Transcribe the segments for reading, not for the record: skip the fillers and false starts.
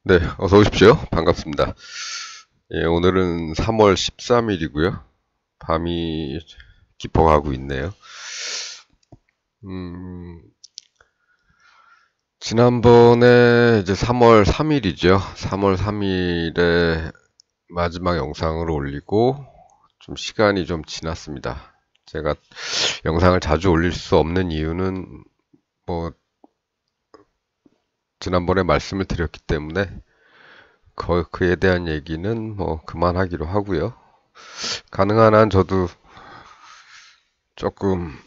네, 어서 오십시오. 반갑습니다. 예, 오늘은 3월 13일이고요. 밤이 깊어가고 있네요. 음, 지난번에 이제 3월 3일이죠. 3월 3일에 마지막 영상을 올리고 좀 시간이 좀 지났습니다. 제가 영상을 자주 올릴 수 없는 이유는 뭐 지난번에 말씀을 드렸기 때문에 그에 대한 얘기는 뭐 그만하기로 하고요. 가능한 한 저도 조금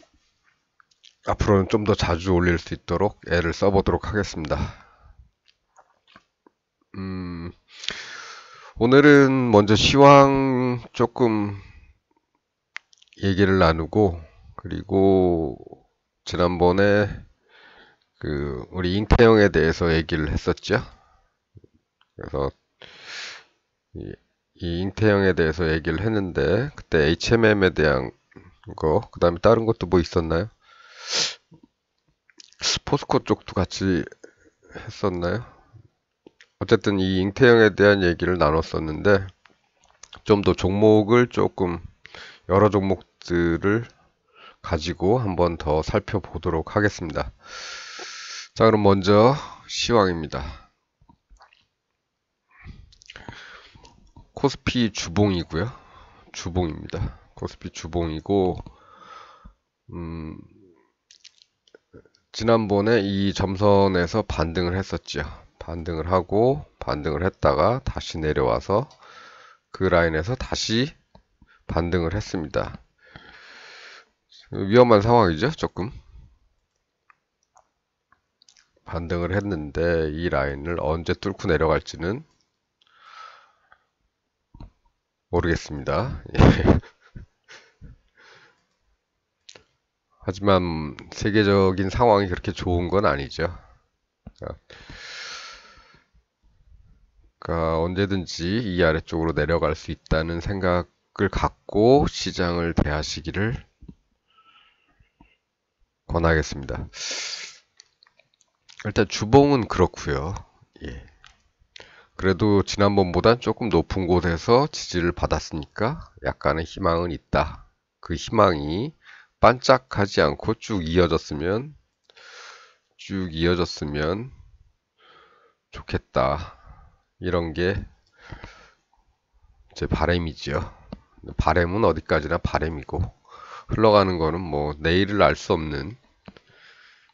앞으로는 좀 더 자주 올릴 수 있도록 애를 써보도록 하겠습니다. 음, 오늘은 먼저 시황 조금 얘기를 나누고, 그리고 지난번에 우리 잉태형에 대해서 얘기를 했었죠. 그래서 이 잉태형에 대해서 얘기를 했는데, 그때 HMM에 대한 그 다음에 다른 것도 뭐 있었나요? 포스코 쪽도 같이 했었나요? 어쨌든 이 잉태형에 대한 얘기를 나눴었는데, 좀 더 종목을 조금 여러 종목들을 가지고 한번 더 살펴보도록 하겠습니다. 자, 그럼 먼저 시황입니다. 코스피 주봉이고요. 주봉입니다. 코스피 주봉이고 지난번에 이 점선에서 반등을 했었죠. 반등을 하고 반등을 했다가 다시 내려와서 그 라인에서 다시 반등을 했습니다. 위험한 상황이죠, 조금. 반등을 했는데 이 라인을 언제 뚫고 내려갈지는 모르겠습니다. 하지만 세계적인 상황이 그렇게 좋은 건 아니죠. 그러니까 언제든지 이 아래쪽으로 내려갈 수 있다는 생각을 갖고 시장을 대하시기를 권하겠습니다. 일단 주봉은 그렇고요. 예. 그래도 지난번보단 조금 높은 곳에서 지지를 받았으니까 약간의 희망은 있다. 그 희망이 반짝하지 않고 쭉 이어졌으면 좋겠다. 이런 게 제 바람이죠. 바람은 어디까지나 바람이고 흘러가는 거는 뭐 내일을 알 수 없는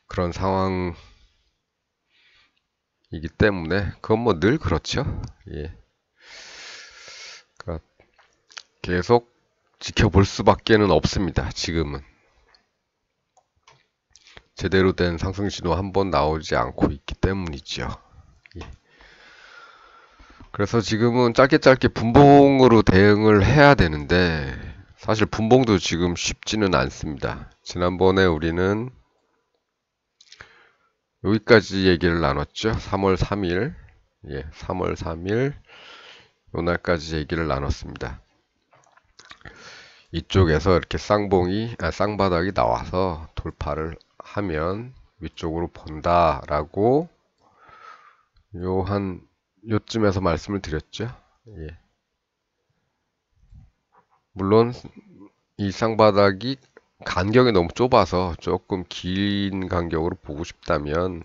그런 상황이기 때문에 그건 뭐 늘 그렇죠. 예. 그러니까 계속 지켜볼 수밖에는 없습니다. 지금은 제대로 된 상승 신호 한번 나오지 않고 있기 때문이죠. 예. 그래서 지금은 짧게 분봉으로 대응을 해야 되는데 사실 분봉도 지금 쉽지는 않습니다. 지난번에 우리는 여기까지 얘기를 나눴죠. 3월 3일, 예, 3월 3일 요날까지 얘기를 나눴습니다. 이쪽에서 이렇게 쌍바닥이 나와서 돌파를 하면 위쪽으로 본다라고 요쯤에서 말씀을 드렸죠. 예. 물론 이 쌍바닥이 간격이 너무 좁아서 조금 긴 간격으로 보고 싶다면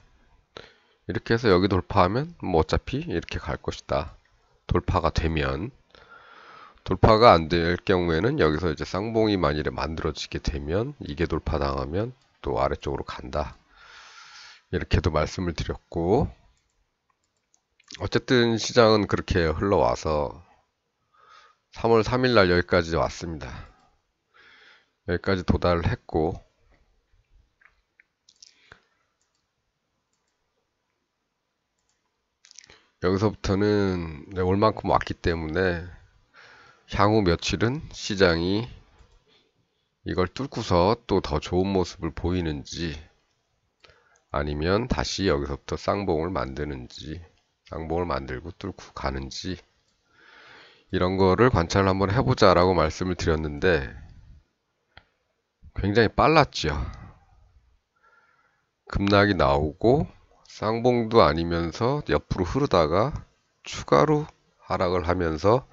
이렇게 해서 여기 돌파하면 뭐 어차피 이렇게 갈 것이다. 돌파가 되면 돌파가 안 될 경우에는 여기서 이제 쌍봉이 만일에 만들어지게 되면 이게 돌파당하면 또 아래쪽으로 간다. 이렇게도 말씀을 드렸고 어쨌든 시장은 그렇게 흘러와서 3월 3일 날 여기까지 왔습니다. 여기까지 도달을 했고 여기서부터는 올 만큼 왔기 때문에 향후 며칠은 시장이 이걸 뚫고서 또 더 좋은 모습을 보이는지 아니면 다시 여기서부터 쌍봉을 만드는지 쌍봉을 만들고 뚫고 가는지 이런 거를 관찰을 한번 해보자 라고 말씀을 드렸는데 굉장히 빨랐죠. 급락이 나오고 쌍봉도 아니면서 옆으로 흐르다가 추가로 하락을 하면서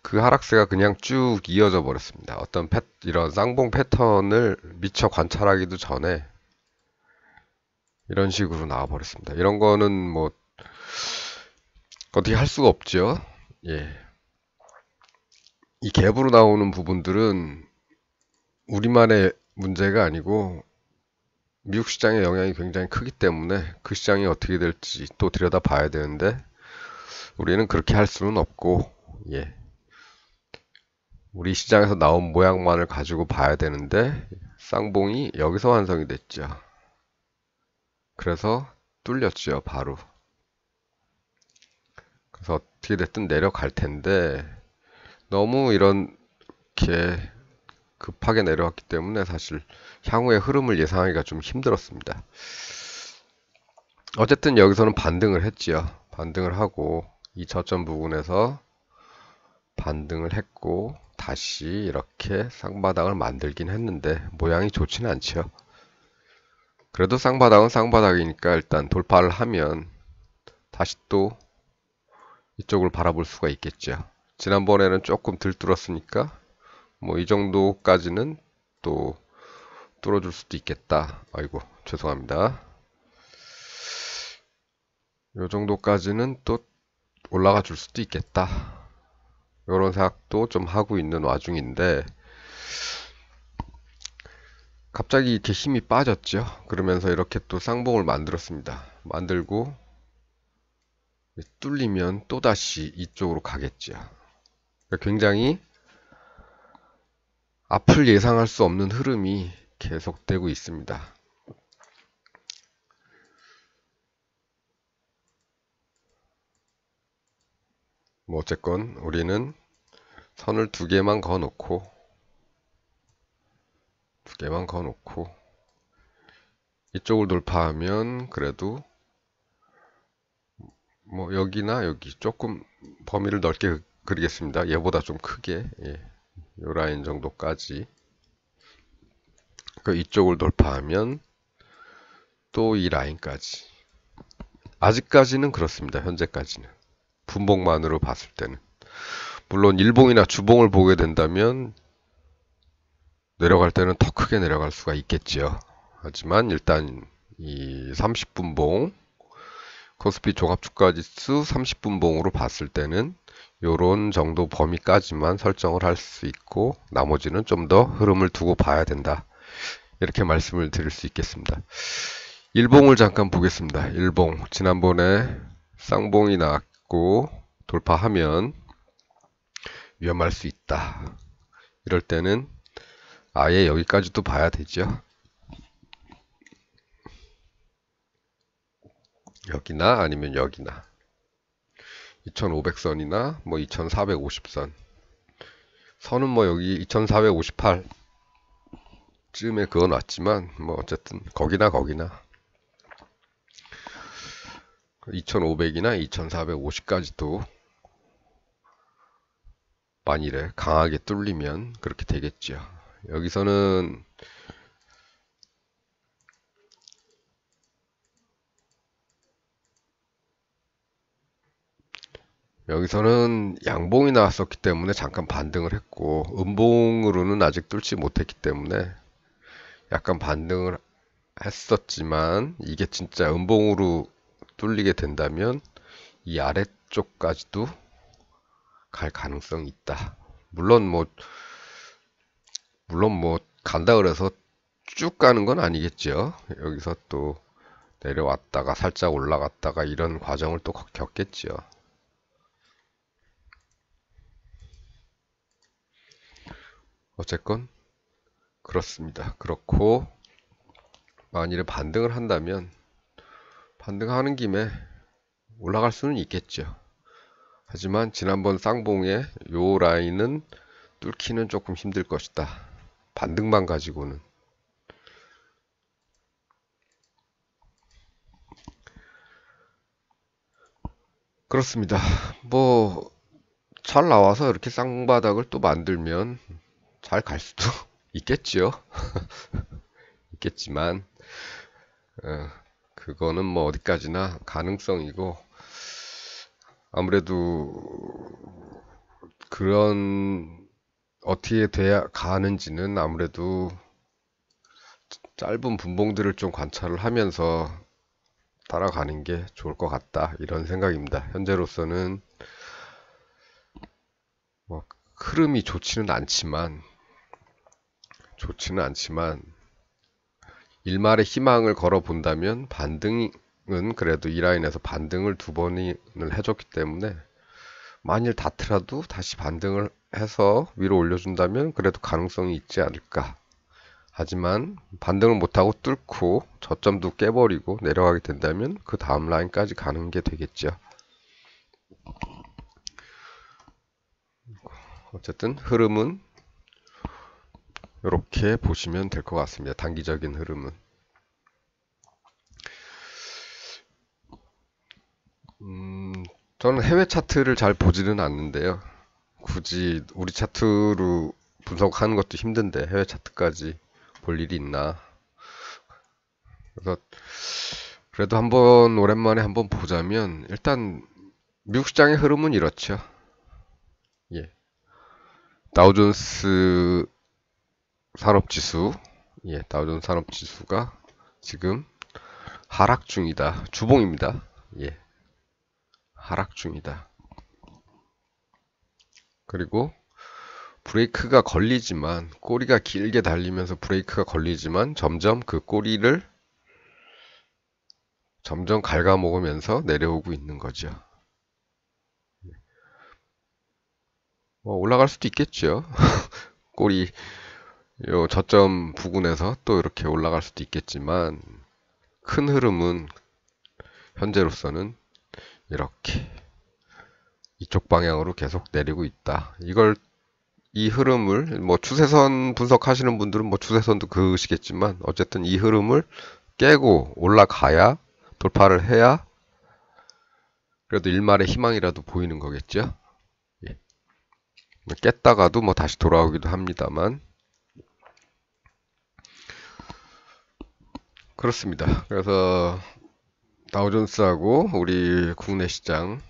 그 하락세가 그냥 쭉 이어져 버렸습니다. 어떤 이런 쌍봉 패턴을 미처 관찰하기도 전에 이런 식으로 나와 버렸습니다. 이런 거는 뭐 어떻게 할 수가 없죠. 예. 이 갭으로 나오는 부분들은 우리만의 문제가 아니고 미국 시장의 영향이 굉장히 크기 때문에 그 시장이 어떻게 될지 또 들여다 봐야 되는데 우리는 그렇게 할 수는 없고, 예. 우리 시장에서 나온 모양만을 가지고 봐야 되는데 쌍봉이 여기서 완성이 됐죠. 그래서 뚫렸죠, 바로. 그래서 어떻게 됐든 내려갈 텐데 너무 이렇게 급하게 내려왔기 때문에 사실 향후의 흐름을 예상하기가 좀 힘들었습니다. 어쨌든 여기서는 반등을 했지요. 반등을 하고 이 저점 부분에서 반등을 했고 다시 이렇게 쌍바닥을 만들긴 했는데 모양이 좋지는 않죠. 그래도 쌍바닥은 쌍바닥이니까 일단 돌파를 하면 다시 또 이쪽을 바라볼 수가 있겠죠. 지난번에는 조금 들뚫었으니까 뭐 이 정도까지는 또 뚫어줄 수도 있겠다. 아이고 죄송합니다. 이 정도까지는 또 올라가 줄 수도 있겠다. 이런 생각도 좀 하고 있는 와중인데 갑자기 이렇게 힘이 빠졌죠. 그러면서 이렇게 또 쌍봉을 만들었습니다. 만들고 뚫리면 또다시 이쪽으로 가겠죠. 굉장히 앞을 예상할 수 없는 흐름이 계속되고 있습니다. 뭐 어쨌건 우리는 선을 두 개만 그어놓고 이쪽을 돌파하면 그래도 뭐 여기나 여기 조금 범위를 넓게 그리겠습니다. 얘보다 좀 크게, 예, 요 라인 정도까지. 그 이쪽을 돌파하면 또 이 라인까지. 아직까지는 그렇습니다. 현재까지는. 분봉만으로 봤을 때는. 물론 일봉이나 주봉을 보게 된다면 내려갈 때는 더 크게 내려갈 수가 있겠지요. 하지만 일단 이 30분봉 코스피 종합주가지수 30분봉으로 봤을 때는 요런 정도 범위까지만 설정을 할 수 있고 나머지는 좀 더 흐름을 두고 봐야 된다. 이렇게 말씀을 드릴 수 있겠습니다. 일봉을 잠깐 보겠습니다. 일봉 지난번에 쌍봉이 나왔고 돌파하면 위험할 수 있다. 이럴 때는 아예 여기까지도 봐야 되죠. 여기나 아니면 여기나 2500선이나 뭐 2450선 선은 뭐 여기 2458 쯤에 그어놨지만 뭐 어쨌든 거기나 2500이나 2450까지도 만일에 강하게 뚫리면 그렇게 되겠죠. 여기서는 양봉이 나왔었기 때문에 잠깐 반등을 했고 음봉으로는 아직 뚫지 못했기 때문에 약간 반등을 했었지만 이게 진짜 음봉으로 뚫리게 된다면 이 아래쪽까지도 갈 가능성이 있다. 물론 뭐 간다 그래서 쭉 가는 건 아니겠죠. 여기서 또 내려왔다가 살짝 올라갔다가 이런 과정을 또 겪겠죠. 어쨌건 그렇습니다. 그렇고 만일에 반등을 한다면 반등하는 김에 올라갈 수는 있겠죠. 하지만 지난번 쌍봉의 요 라인은 뚫기는 조금 힘들 것이다. 반등만 가지고는. 그렇습니다. 뭐 잘 나와서 이렇게 쌍바닥을 또 만들면 잘 갈 수도 있겠지요. 있겠지만 그거는 뭐 어디까지나 가능성이고 아무래도 그런 어떻게 돼야 가는지는 아무래도 짧은 분봉들을 좀 관찰을 하면서 따라가는 게 좋을 것 같다 이런 생각입니다. 현재로서는 뭐 흐름이 좋지는 않지만 일말의 희망을 걸어 본다면 반등은 그래도 이 라인에서 반등을 두 번을 해줬기 때문에 만일 다트라도 다시 반등을 해서 위로 올려준다면 그래도 가능성이 있지 않을까. 하지만 반등을 못하고 뚫고 저점도 깨버리고 내려가게 된다면 그 다음 라인까지 가는 게 되겠죠. 어쨌든 흐름은 이렇게 보시면 될 것 같습니다. 단기적인 흐름은. 저는 해외 차트를 잘 보지는 않는데요. 굳이 우리 차트로 분석하는 것도 힘든데 해외 차트까지 볼 일이 있나. 그래서 그래도 한번 오랜만에 한번 보자면 일단 미국 시장의 흐름은 이렇죠. 예. 다우존스 산업지수, 다우존스 산업지수가 지금 하락 중이다. 주봉입니다. 예, 하락 중이다. 그리고 브레이크가 걸리지만 꼬리가 길게 달리면서 브레이크가 걸리지만 점점 그 꼬리를 점점 갉아먹으면서 내려오고 있는 거죠. 올라갈 수도 있겠죠. 꼬리 요 저점 부근에서 또 이렇게 올라갈 수도 있겠지만 큰 흐름은 현재로서는 이렇게 이쪽 방향으로 계속 내리고 있다. 이 흐름을 뭐 추세선 분석하시는 분들은 뭐 추세선도 그으시겠지만 어쨌든 이 흐름을 깨고 올라가야 돌파를 해야 그래도 일말의 희망이라도 보이는 거겠죠. 예. 깼다가도 뭐 다시 돌아오기도 합니다만 그렇습니다. 그래서 다우존스하고 우리 국내 시장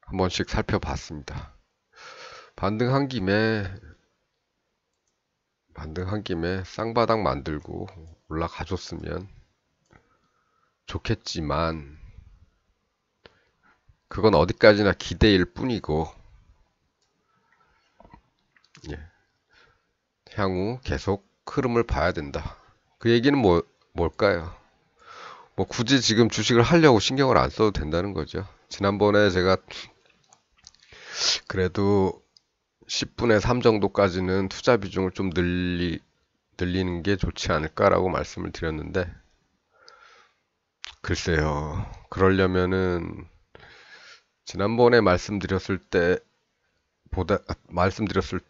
한 번씩 살펴봤습니다. 반등한 김에 쌍바닥 만들고 올라가줬으면 좋겠지만 그건 어디까지나 기대일 뿐이고 향후 계속 흐름을 봐야 된다. 그 얘기는 뭘까요? 뭐 굳이 지금 주식을 하려고 신경을 안 써도 된다는 거죠. 지난번에 제가 그래도 10분의 3 정도까지는 투자 비중을 좀 늘리는 게 좋지 않을까라고 말씀을 드렸는데 글쎄요. 그러려면은 지난번에 말씀드렸을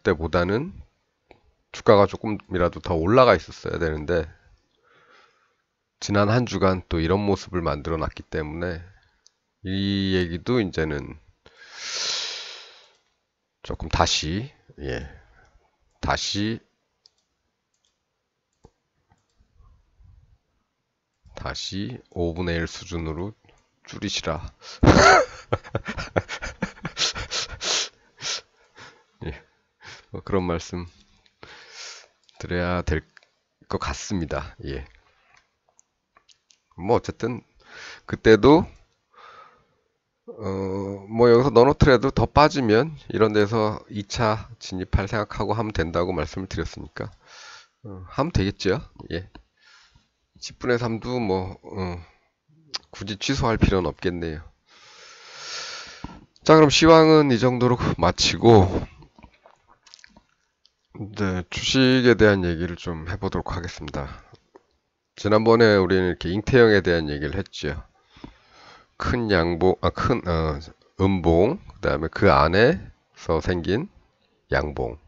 때보다는 주가가 조금이라도 더 올라가 있었어야 되는데 지난 한 주간 또 이런 모습을 만들어 놨기 때문에 이 얘기도 이제는 조금 다시 5분의 1 수준으로 줄이시라. 그런 말씀 드려야 될 것 같습니다. 뭐 어쨌든 그때도 뭐 여기서 넣어놓더라도 더 빠지면 이런 데서 2차 진입할 생각하고 하면 된다고 말씀을 드렸으니까 하면 되겠죠. 10분의 3도 뭐 굳이 취소할 필요는 없겠네요. 자, 그럼 시황은 이 정도로 마치고 주식에 대한 얘기를 좀 해보도록 하겠습니다. 지난번에 우리는 이렇게 잉태형에 대한 얘기를 했죠. 큰 음봉, 그 다음에 그 안에서 생긴 양봉,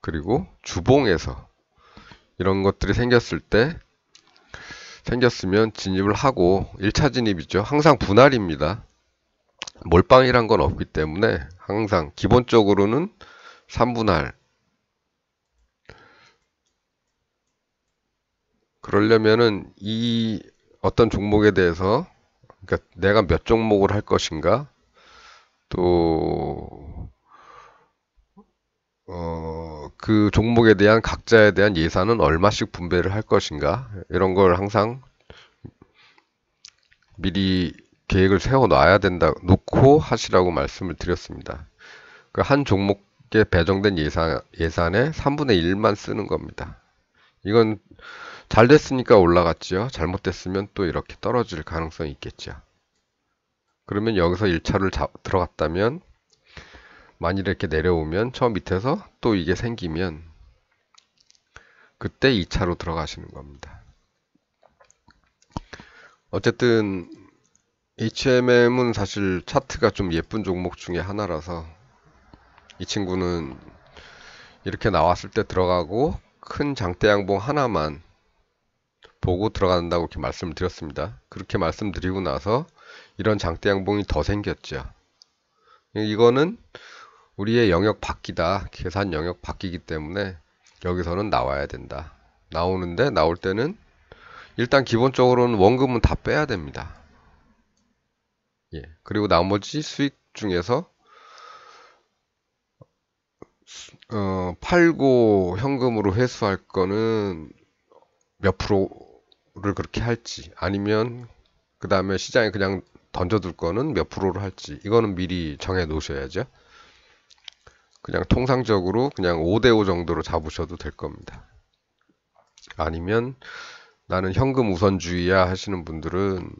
그리고 주봉에서 이런 것들이 생겼으면 진입을 하고 1차 진입이죠. 항상 분할입니다. 몰빵이란 건 없기 때문에 항상 기본적으로는 3분할. 그러려면은 이 어떤 종목에 대해서 그러니까 내가 몇 종목을 할 것인가, 또, 그 종목에 대한 각자에 대한 예산은 얼마씩 분배를 할 것인가, 이런 걸 항상 미리 계획을 세워 놔야 된다, 놓고 하시라고 말씀을 드렸습니다. 그 한 종목에 배정된 예산의 3분의 1만 쓰는 겁니다. 이건 잘 됐으니까 올라갔지요. 잘못됐으면 또 이렇게 떨어질 가능성이 있겠죠. 그러면 여기서 1차를 들어갔다면 만일 이렇게 내려오면 저 밑에서 또 이게 생기면 그때 2차로 들어가시는 겁니다. 어쨌든 HMM은 사실 차트가 좀 예쁜 종목 중에 하나라서 이 친구는 이렇게 나왔을 때 들어가고 큰 장대 양봉 하나만 보고 들어간다고 이렇게 말씀을 드렸습니다. 그렇게 말씀드리고 나서 이런 장대 양봉이 더 생겼죠. 이거는 우리의 영역 바뀌다. 계산 영역 바뀌기 때문에 여기서는 나와야 된다. 나오는데 나올 때는 일단 기본적으로는 원금은 다 빼야 됩니다. 예. 그리고 나머지 수익 중에서 팔고 현금으로 회수할 거는 몇 프로를 그렇게 할지 아니면 그 다음에 시장에 그냥 던져둘 거는 몇 프로를 할지 이거는 미리 정해 놓으셔야죠. 그냥 통상적으로 그냥 5대5 정도로 잡으셔도 될 겁니다. 아니면 나는 현금 우선주의야 하시는 분들은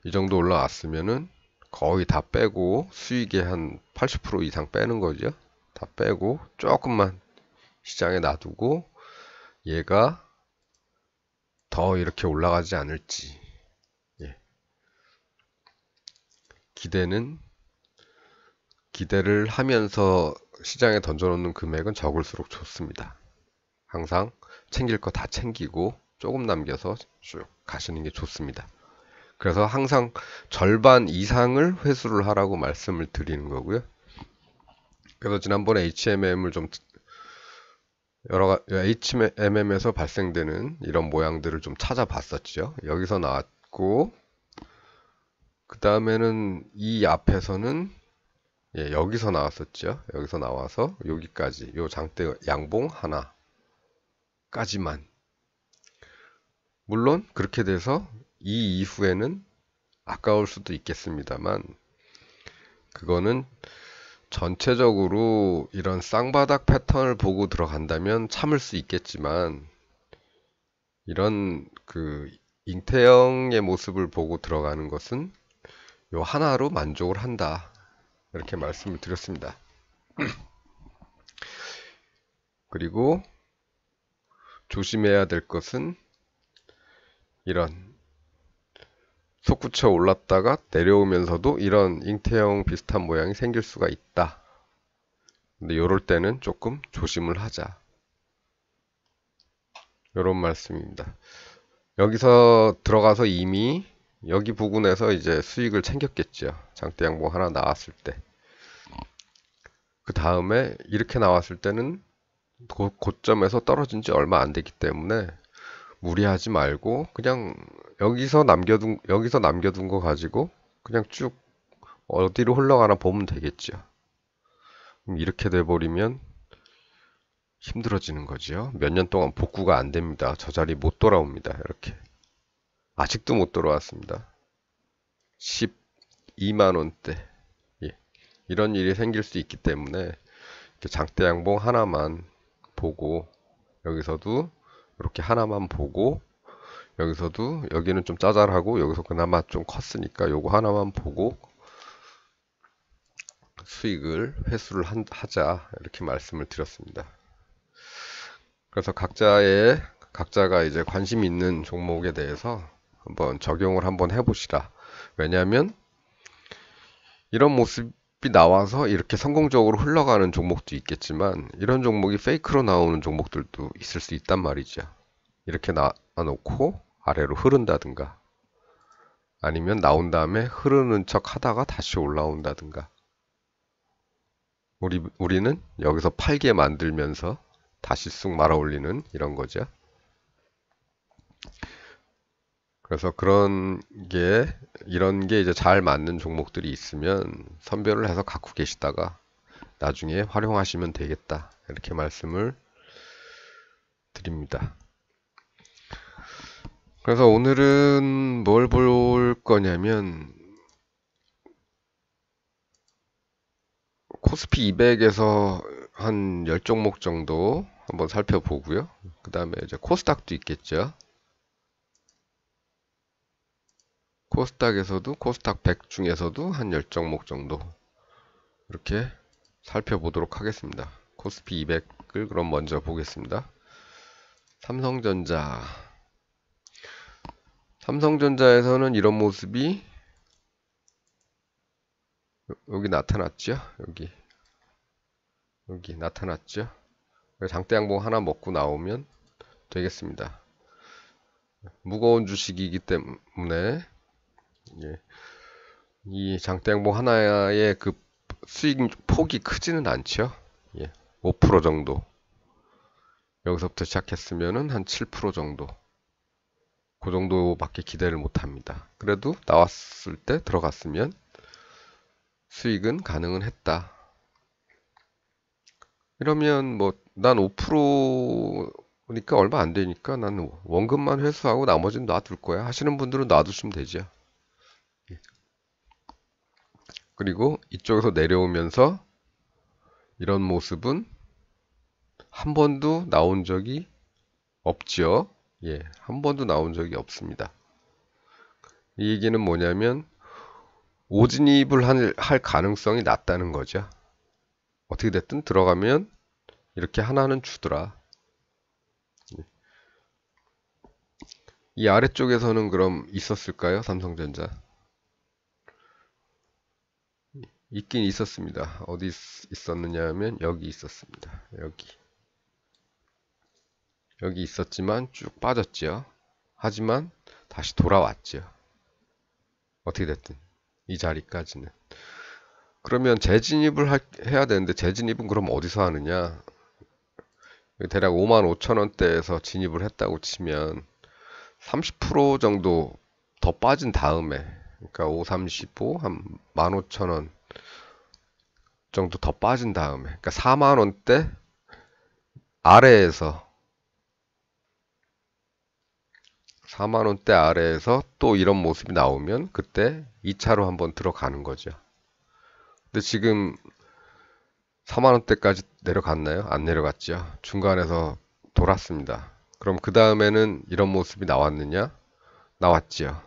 이 정도 올라왔으면은 거의 다 빼고 수익의 한 80% 이상 빼는 거죠. 다 빼고 조금만 시장에 놔두고 얘가 더 이렇게 올라가지 않을지 예. 기대를 하면서 시장에 던져놓는 금액은 적을수록 좋습니다. 항상 챙길 거 다 챙기고 조금 남겨서 쭉 가시는 게 좋습니다. 그래서 항상 절반 이상을 회수를 하라고 말씀을 드리는 거고요. 그래서 지난번에 HMM을 좀 HMM에서 발생되는 이런 모양들을 좀 찾아봤었죠. 여기서 나왔고 그 다음에는 이 앞에서는 예, 여기서 나왔었죠. 여기서 나와서 여기까지 요 장대 양봉 하나까지만. 물론 그렇게 돼서 이 이후에는 아까울 수도 있겠습니다만 그거는 전체적으로 이런 쌍바닥 패턴을 보고 들어간다면 참을 수 있겠지만 이런 그 잉태형의 모습을 보고 들어가는 것은 요 하나로 만족을 한다. 이렇게 말씀을 드렸습니다. 그리고 조심해야 될 것은 이런 솟구쳐 올랐다가 내려오면서도 이런 잉태형 비슷한 모양이 생길 수가 있다. 근데 이럴 때는 조금 조심을 하자. 이런 말씀입니다. 여기서 들어가서 이미 여기 부근에서 이제 수익을 챙겼겠죠. 장대 양봉 하나 나왔을 때. 그 다음에 이렇게 나왔을 때는 고점에서 떨어진 지 얼마 안 됐기 때문에 무리하지 말고 그냥 여기서 남겨둔 거 가지고 그냥 쭉 어디로 흘러가나 보면 되겠죠. 이렇게 돼버리면 힘들어지는 거죠. 몇 년 동안 복구가 안 됩니다. 저 자리 못 돌아옵니다. 이렇게. 아직도 못 돌아왔습니다. 12만 원대. 예. 이런 일이 생길 수 있기 때문에 이렇게 장대 양봉 하나만 보고 여기서도 이렇게 하나만 보고 여기서도 여기는 좀 짜잘하고 여기서 그나마 좀 컸으니까 요거 하나만 보고 수익을 회수를 하자 이렇게 말씀을 드렸습니다. 그래서 각자가 이제 관심 있는 종목에 대해서 한번 적용을 한번 해보시라. 왜냐하면 이런 모습이 나와서 이렇게 성공적으로 흘러가는 종목도 있겠지만 이런 종목이 페이크로 나오는 종목들도 있을 수 있단 말이죠. 이렇게 놔놓고 아래로 흐른다든가 아니면 나온 다음에 흐르는 척 하다가 다시 올라온다든가 우리는 여기서 팔게 만들면서 다시 쑥 말아 올리는 이런 거죠. 그래서 이런 게 이제 잘 맞는 종목들이 있으면 선별을 해서 갖고 계시다가 나중에 활용하시면 되겠다. 이렇게 말씀을 드립니다. 그래서 오늘은 뭘 볼 거냐면 코스피 200에서 한 10종목 정도 한번 살펴보고요. 그 다음에 이제 코스닥도 있겠죠. 코스닥에서도 코스닥 100 중에서도 한 10종목 정도 이렇게 살펴보도록 하겠습니다. 코스피 200을 그럼 먼저 보겠습니다. 삼성전자. 삼성전자에서는 이런 모습이 여기 나타났죠? 여기 나타났죠? 장대 양봉 하나 먹고 나오면 되겠습니다. 무거운 주식이기 때문에 이 장대 양봉 하나의 그 수익 폭이 크지는 않죠. 5% 정도. 여기서부터 시작했으면은 한 7% 정도. 그 정도밖에 기대를 못 합니다. 그래도 나왔을 때 들어갔으면 수익은 가능은 했다. 이러면 뭐 난 5%니까 얼마 안 되니까 나는 원금만 회수하고 나머지는 놔둘 거야 하시는 분들은 놔두시면 되죠. 그리고 이쪽에서 내려오면서 이런 모습은 한 번도 나온 적이 없죠. 한 번도 나온 적이 없습니다. 이 얘기는 뭐냐면 오진입을 할 가능성이 낮다는 거죠. 어떻게 됐든 들어가면 이렇게 하나는 주더라. 이 아래쪽에서는 그럼 있었을까요? 삼성전자. 있긴 있었습니다. 어디 있었느냐 하면 여기 있었습니다. 여기 있었지만 쭉 빠졌죠. 하지만 다시 돌아왔죠. 어떻게 됐든 이 자리까지는. 그러면 재진입을 해야 되는데 재진입은 그럼 어디서 하느냐? 대략 55,000원대에서 진입을 했다고 치면 30% 정도 더 빠진 다음에 그러니까 535, 한 15,000원 정도 더 빠진 다음에 그러니까 4만원대 아래에서 4만원대 아래에서 또 이런 모습이 나오면 그때 2차로 한번 들어가는 거죠. 근데 지금 4만원대까지 내려갔나요? 안 내려갔죠. 중간에서 돌았습니다. 그럼 그 다음에는 이런 모습이 나왔느냐? 나왔지요.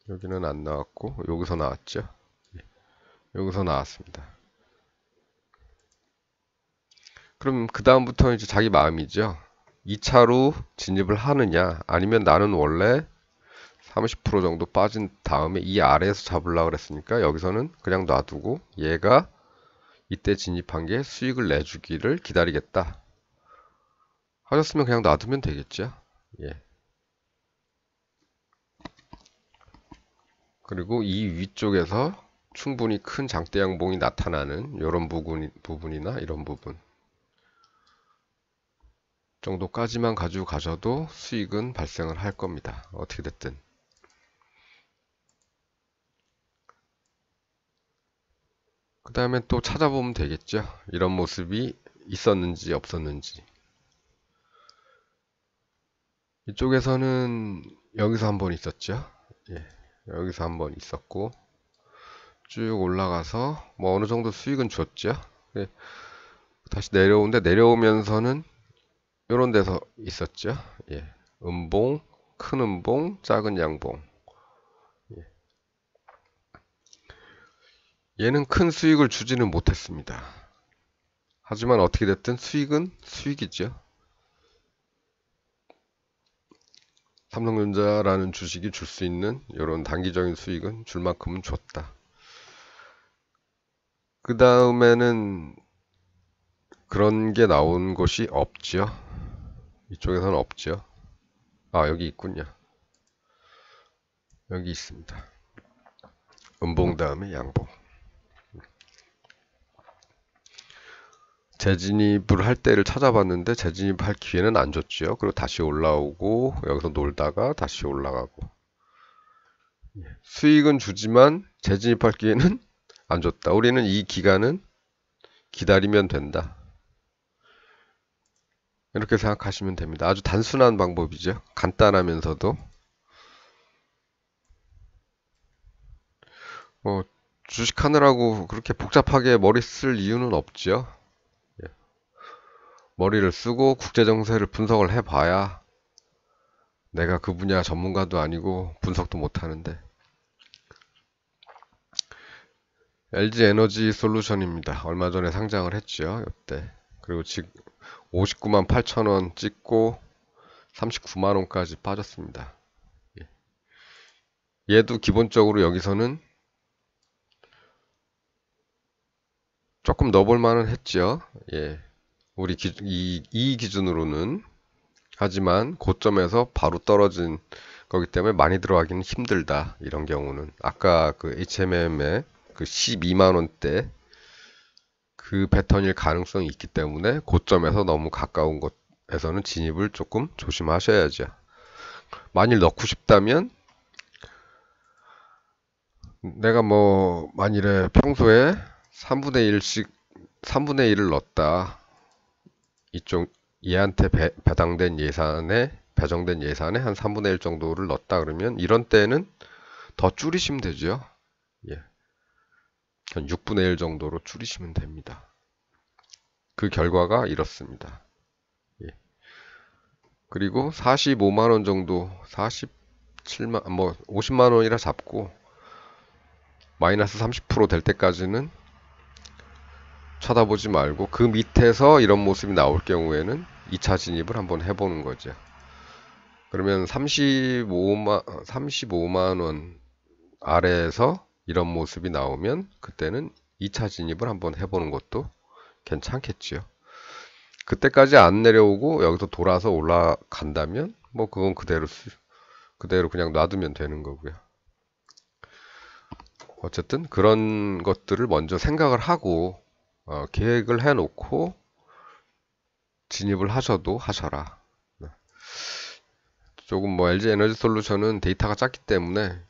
여기는 안 나왔고 여기서 나왔죠. 여기서 나왔습니다. 그럼 그 다음부터 이제 자기 마음이죠. 2차로 진입을 하느냐 아니면 나는 원래 30% 정도 빠진 다음에 이 아래에서 잡으려고 그랬으니까 여기서는 그냥 놔두고 얘가 이때 진입한 게 수익을 내주기를 기다리겠다 하셨으면 그냥 놔두면 되겠죠. 그리고 이 위쪽에서 충분히 큰 장대 양봉이 나타나는 이런 부분이나 이런 부분 정도까지만 가지고 가셔도 수익은 발생을 할 겁니다. 어떻게 됐든. 그 다음에 또 찾아보면 되겠죠. 이런 모습이 있었는지 없었는지. 이쪽에서는 여기서 한번 있었죠. 여기서 한번 있었고 쭉 올라가서 뭐 어느 정도 수익은 줬죠. 다시 내려오는데 내려오면서는 이런 데서 있었죠. 음봉, 큰 음봉, 작은 양봉. 얘는 큰 수익을 주지는 못했습니다. 하지만 어떻게 됐든 수익은 수익이죠. 삼성전자라는 주식이 줄 수 있는 이런 단기적인 수익은 줄 만큼은 줬다. 그 다음에는 그런 게 나온 곳이 없죠. 이쪽에서는 없죠. 아, 여기 있군요. 여기 있습니다. 음봉 다음에 양봉. 재진입을 할 때를 찾아봤는데 재진입할 기회는 안 줬죠. 그리고 다시 올라오고 여기서 놀다가 다시 올라가고 수익은 주지만 재진입할 기회는 안 줬다. 우리는 이 기간은 기다리면 된다. 이렇게 생각하시면 됩니다. 아주 단순한 방법이죠. 간단하면서도 주식하느라고 그렇게 복잡하게 머리 쓸 이유는 없죠. 예. 머리를 쓰고 국제정세를 분석을 해봐야 내가 그 분야 전문가도 아니고 분석도 못하는데 LG 에너지 솔루션입니다. 얼마 전에 상장을 했죠. 이때. 그리고 지금 59만 8천 원 찍고 39만 원까지 빠졌습니다. 얘도 기본적으로 여기서는 조금 넣어볼 만은 했죠. 예. 우리 이 기준으로는. 하지만 고점에서 바로 떨어진 거기 때문에 많이 들어가기는 힘들다. 이런 경우는. 아까 그 HMM의 그 12만 원대 그 패턴일 가능성이 있기 때문에 고점에서 너무 가까운 곳에서는 진입을 조금 조심하셔야죠. 만일 넣고 싶다면 내가 뭐 만일에 평소에 3분의 1씩 3분의 1을 넣었다. 이쪽 얘한테 배당된 예산에 배정된 예산에 한 3분의 1 정도를 넣었다 그러면 이런 때는 더 줄이시면 되죠. 예. 한 6분의 1 정도로 줄이시면 됩니다. 그 결과가 이렇습니다. 예. 그리고 45만 원 정도 47만 뭐 50만 원이라 잡고 마이너스 30% 될 때까지는 쳐다보지 말고 그 밑에서 이런 모습이 나올 경우에는 2차 진입을 한번 해보는 거죠. 그러면 35만 원 아래에서 이런 모습이 나오면 그때는 2차 진입을 한번 해보는 것도 괜찮겠지요. 그때까지 안 내려오고 여기서 돌아서 올라간다면 뭐 그건 그대로 그냥 놔두면 되는 거고요. 어쨌든 그런 것들을 먼저 생각을 하고 계획을 해놓고 진입을 하셔도 하셔라. 조금 뭐 LG 에너지 솔루션은 데이터가 작기 때문에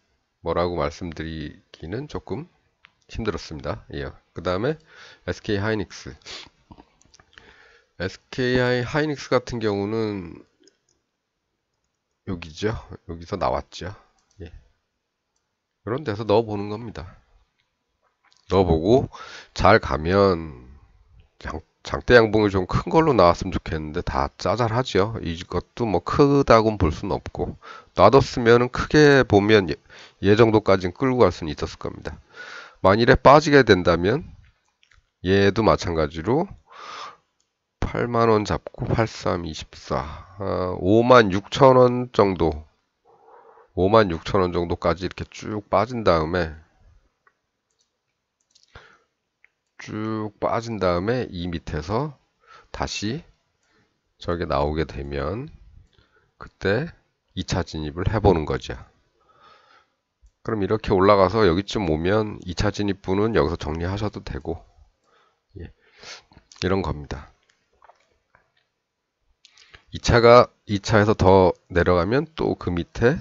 뭐라고 말씀드리기는 조금 힘들었습니다. 예. 그 다음에 SK 하이닉스. SK 하이닉스 같은 경우는 여기죠. 여기서 나왔죠. 예. 이런 데서 넣어보는 겁니다. 넣어보고 잘 가면 장대 양봉이 좀 큰 걸로 나왔으면 좋겠는데 다 짜잘하죠. 이것도 뭐 크다고는 볼 수는 없고 놔뒀으면 크게 보면 얘 정도까지는 끌고 갈 수는 있었을 겁니다. 만일에 빠지게 된다면 얘도 마찬가지로 8만원 잡고 8324 56,000원 정도 56,000원 정도까지 이렇게 쭉 빠진 다음에 이 밑에서 다시 저게 나오게 되면 그때 2차 진입을 해보는 거죠. 그럼 이렇게 올라가서 여기쯤 오면 2차 진입분은 여기서 정리하셔도 되고 예, 이런 겁니다. 2차에서 더 내려가면 또 그 밑에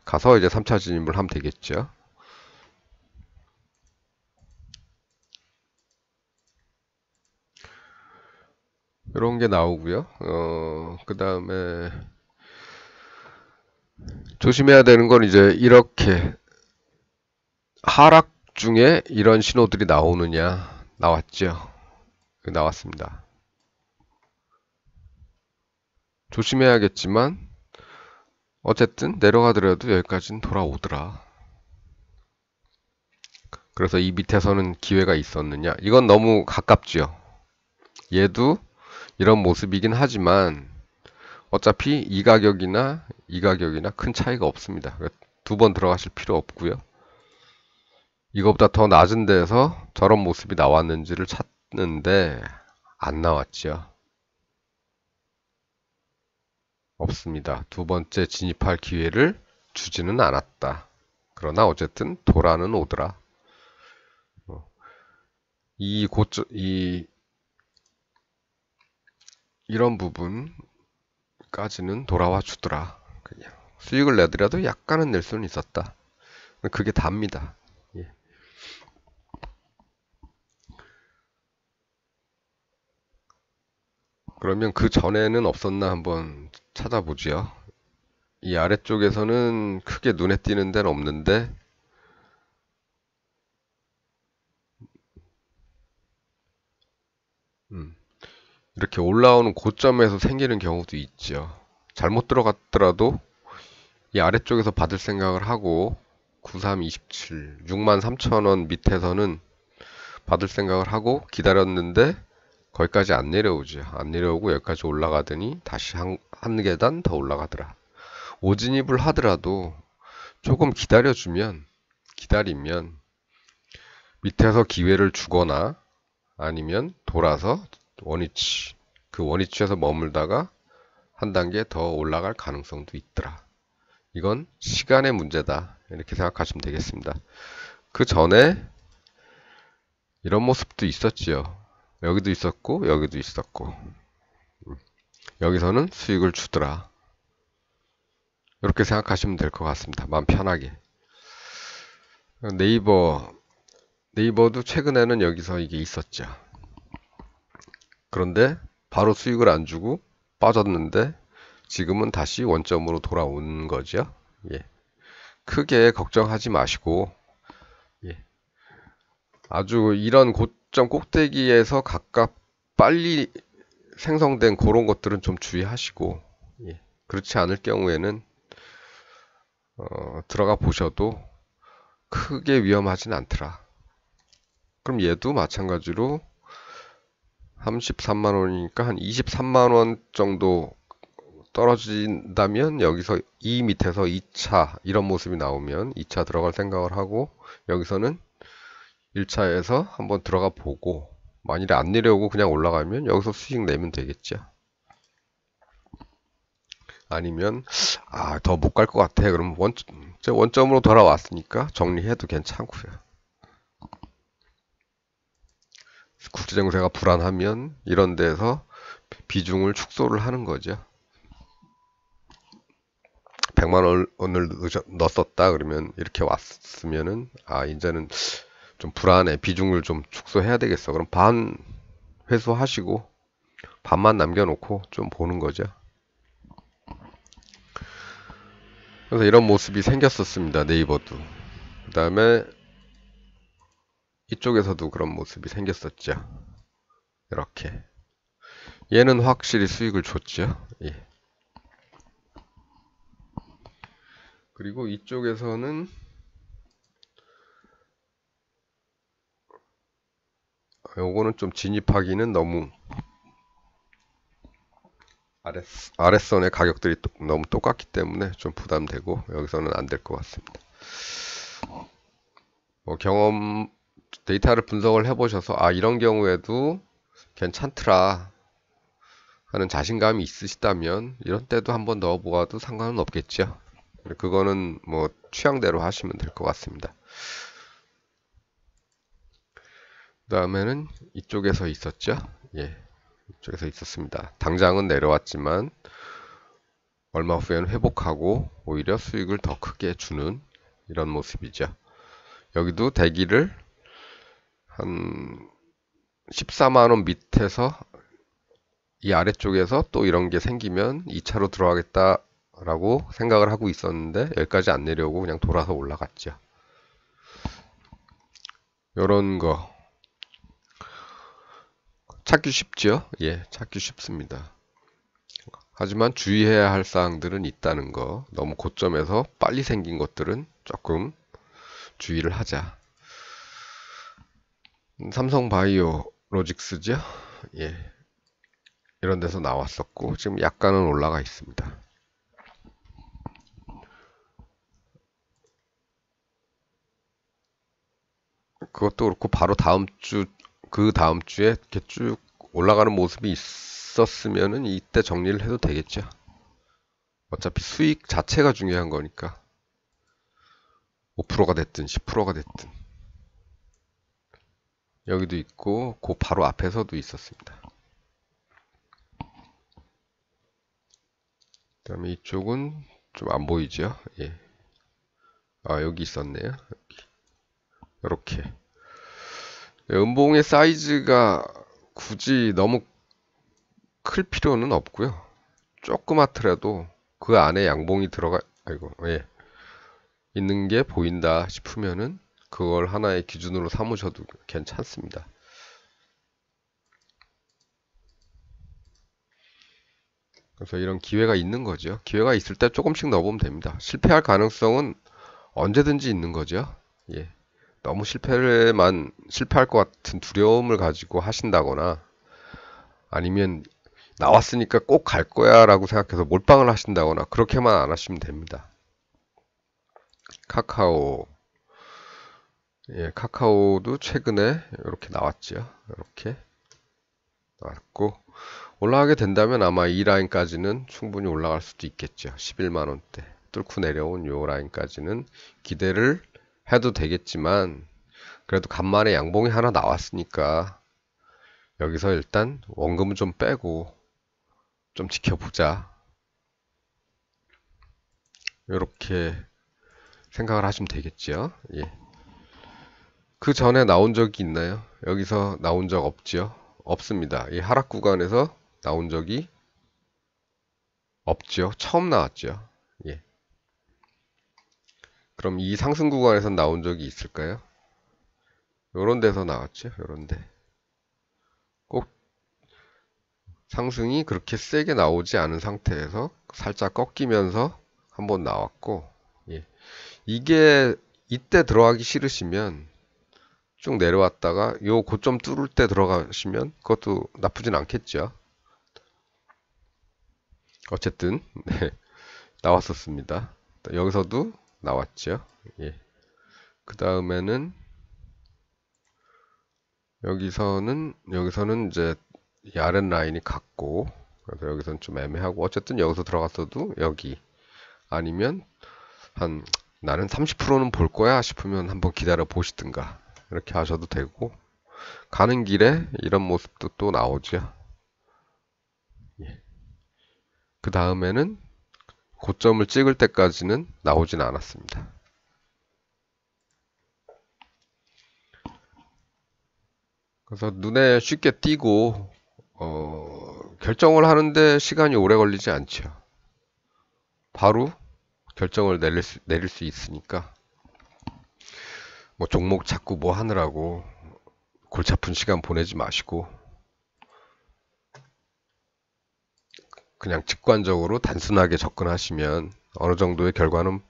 가서 이제 3차 진입을 하면 되겠죠. 이런 게 나오고요. 그 다음에 조심해야 되는 건 이제 이렇게 하락 중에 이런 신호들이 나오느냐. 나왔죠. 나왔습니다. 조심해야겠지만 어쨌든 내려가더라도 여기까지는 돌아오더라. 그래서 이 밑에서는 기회가 있었느냐. 이건 너무 가깝죠. 얘도 이런 모습이긴 하지만 어차피 이 가격이나 큰 차이가 없습니다. 두 번 들어가실 필요 없고요. 이거보다 더 낮은 데서 저런 모습이 나왔는지를 찾는데 안 나왔죠. 없습니다. 두 번째 진입할 기회를 주지는 않았다. 그러나 어쨌든 돌아는 오더라. 이 이런 부분까지는 돌아와 주더라. 그냥 수익을 내더라도 약간은 낼 수는 있었다. 그게 답니다. 예. 그러면 그 전에는 없었나 한번 찾아보지요. 이 아래쪽에서는 크게 눈에 띄는 데는 없는데, 음, 이렇게 올라오는 고점에서 생기는 경우도 있죠. 잘못 들어갔더라도 이 아래쪽에서 받을 생각을 하고 9327, 63,000원 밑에서는 받을 생각을 하고 기다렸는데 거기까지 안 내려오죠. 안 내려오고 여기까지 올라가더니 다시 한 계단 더 올라가더라. 오진입을 하더라도 조금 기다리면 밑에서 기회를 주거나 아니면 돌아서 원위치, 그 원위치에서 머물다가 한 단계 더 올라갈 가능성도 있더라. 이건 시간의 문제다. 이렇게 생각하시면 되겠습니다. 그 전에 이런 모습도 있었지요. 여기도 있었고, 여기도 있었고, 여기서는 수익을 주더라. 이렇게 생각하시면 될 것 같습니다. 마음 편하게. 네이버도 최근에는 여기서 이게 있었죠. 그런데 바로 수익을 안 주고 빠졌는데 지금은 다시 원점으로 돌아온 거죠. 예. 크게 걱정하지 마시고, 예. 아주 이런 고점 꼭대기에서 각각 빨리 생성된 그런 것들은 좀 주의하시고, 예. 그렇지 않을 경우에는 들어가 보셔도 크게 위험하진 않더라. 그럼 얘도 마찬가지로 33만 원이니까 한 23만 원 정도 떨어진다면 여기서 이 밑에서 2차 이런 모습이 나오면 2차 들어갈 생각을 하고 여기서는 1차에서 한번 들어가 보고 만일에 안 내려오고 그냥 올라가면 여기서 수익 내면 되겠죠. 아니면 더 못 갈 것 같아. 그럼 원점으로 돌아왔으니까 정리해도 괜찮고요. 국제 정세가 불안하면 이런 데서 비중을 축소를 하는 거죠. 100만 원을 넣었었다 그러면 이렇게 왔으면은 이제는 좀 불안해. 비중을 좀 축소해야 되겠어. 그럼 반 회수하시고 반만 남겨놓고 좀 보는 거죠. 그래서 이런 모습이 생겼었습니다. 네이버도. 그 다음에 이쪽에서도 그런 모습이 생겼었죠. 이렇게. 얘는 확실히 수익을 줬죠. 예. 그리고 이쪽에서는 요거는 좀 진입하기는 너무 아랫선의 가격들이 너무 똑같기 때문에 좀 부담되고 여기서는 안 될 것 같습니다. 데이터를 분석을 해보셔서 이런 경우에도 괜찮더라 하는 자신감이 있으시다면 이런 때도 한번 넣어보아도 상관은 없겠죠. 그거는 뭐 취향대로 하시면 될 것 같습니다. 그 다음에는 이쪽에서 있었죠. 예, 이쪽에서 있었습니다. 당장은 내려왔지만 얼마 후에는 회복하고 오히려 수익을 더 크게 주는 이런 모습이죠. 여기도 대기를 한 14만원 밑에서 이 아래쪽에서 또 이런 게 생기면 2차로 들어가겠다라고 생각을 하고 있었는데 여기까지 안 내려오고 그냥 돌아서 올라갔죠. 요런 거 찾기 쉽죠? 예, 찾기 쉽습니다. 하지만 주의해야 할 사항들은 있다는 거. 너무 고점에서 빨리 생긴 것들은 조금 주의를 하자. 삼성바이오로직스죠? 예. 이런 데서 나왔었고 지금 약간은 올라가 있습니다. 그것도 그렇고 바로 그 다음 주에 이렇게 쭉 올라가는 모습이 있었으면은 이때 정리를 해도 되겠죠. 어차피 수익 자체가 중요한 거니까 5%가 됐든 10%가 됐든 여기도 있고 그 바로 앞에서도 있었습니다. 그다음에 이쪽은 좀 안 보이죠? 예. 아, 여기 있었네요. 이렇게. 음봉의 사이즈가 굳이 너무 클 필요는 없고요. 조그맣더라도 그 안에 양봉이 아이고, 예. 있는 게 보인다 싶으면은 그걸 하나의 기준으로 삼으셔도 괜찮습니다. 그래서 이런 기회가 있는 거죠. 기회가 있을 때 조금씩 넣어보면 됩니다. 실패할 가능성은 언제든지 있는 거죠. 예. 너무 실패할 것 같은 두려움을 가지고 하신다거나 아니면 나왔으니까 꼭 갈 거야 라고 생각해서 몰빵을 하신다거나 그렇게만 안 하시면 됩니다. 카카오. 예, 카카오도 최근에 이렇게 나왔죠. 이렇게 나왔고 올라가게 된다면 아마 이 라인까지는 충분히 올라갈 수도 있겠죠. 11만 원대 뚫고 내려온 요 라인까지는 기대를 해도 되겠지만 그래도 간만에 양봉이 하나 나왔으니까 여기서 일단 원금은 좀 빼고 좀 지켜보자. 이렇게 생각을 하시면 되겠죠. 예. 그 전에 나온 적이 있나요? 여기서 나온 적 없죠? 없습니다. 이 하락 구간에서 나온 적이 없죠. 처음 나왔죠. 예. 그럼 이 상승 구간에서 나온 적이 있을까요? 요런 데서 나왔죠. 요런 데. 꼭 상승이 그렇게 세게 나오지 않은 상태에서 살짝 꺾이면서 한번 나왔고, 예. 이게 이때 들어가기 싫으시면 쭉 내려왔다가 요 고점 뚫을 때 들어가시면 그것도 나쁘진 않겠죠. 어쨌든 네, 나왔었습니다. 여기서도 나왔죠. 예. 그 다음에는 여기서는 이제 이 아랫 라인이 같고 그래서 여기서는 좀 애매하고 어쨌든 여기서 들어갔어도 여기 아니면 한 나는 30%는 볼 거야 싶으면 한번 기다려 보시든가 이렇게 하셔도 되고 가는 길에 이런 모습도 또 나오죠. 예. 그 다음에는 고점을 찍을 때까지는 나오진 않았습니다. 그래서 눈에 쉽게 띄고 결정을 하는데 시간이 오래 걸리지 않죠. 바로 결정을 내릴 수 있으니까 뭐 종목 찾고 뭐 하느라고 골치 아픈 시간 보내지 마시고 그냥 직관적으로 단순하게 접근하시면 어느 정도의 결과는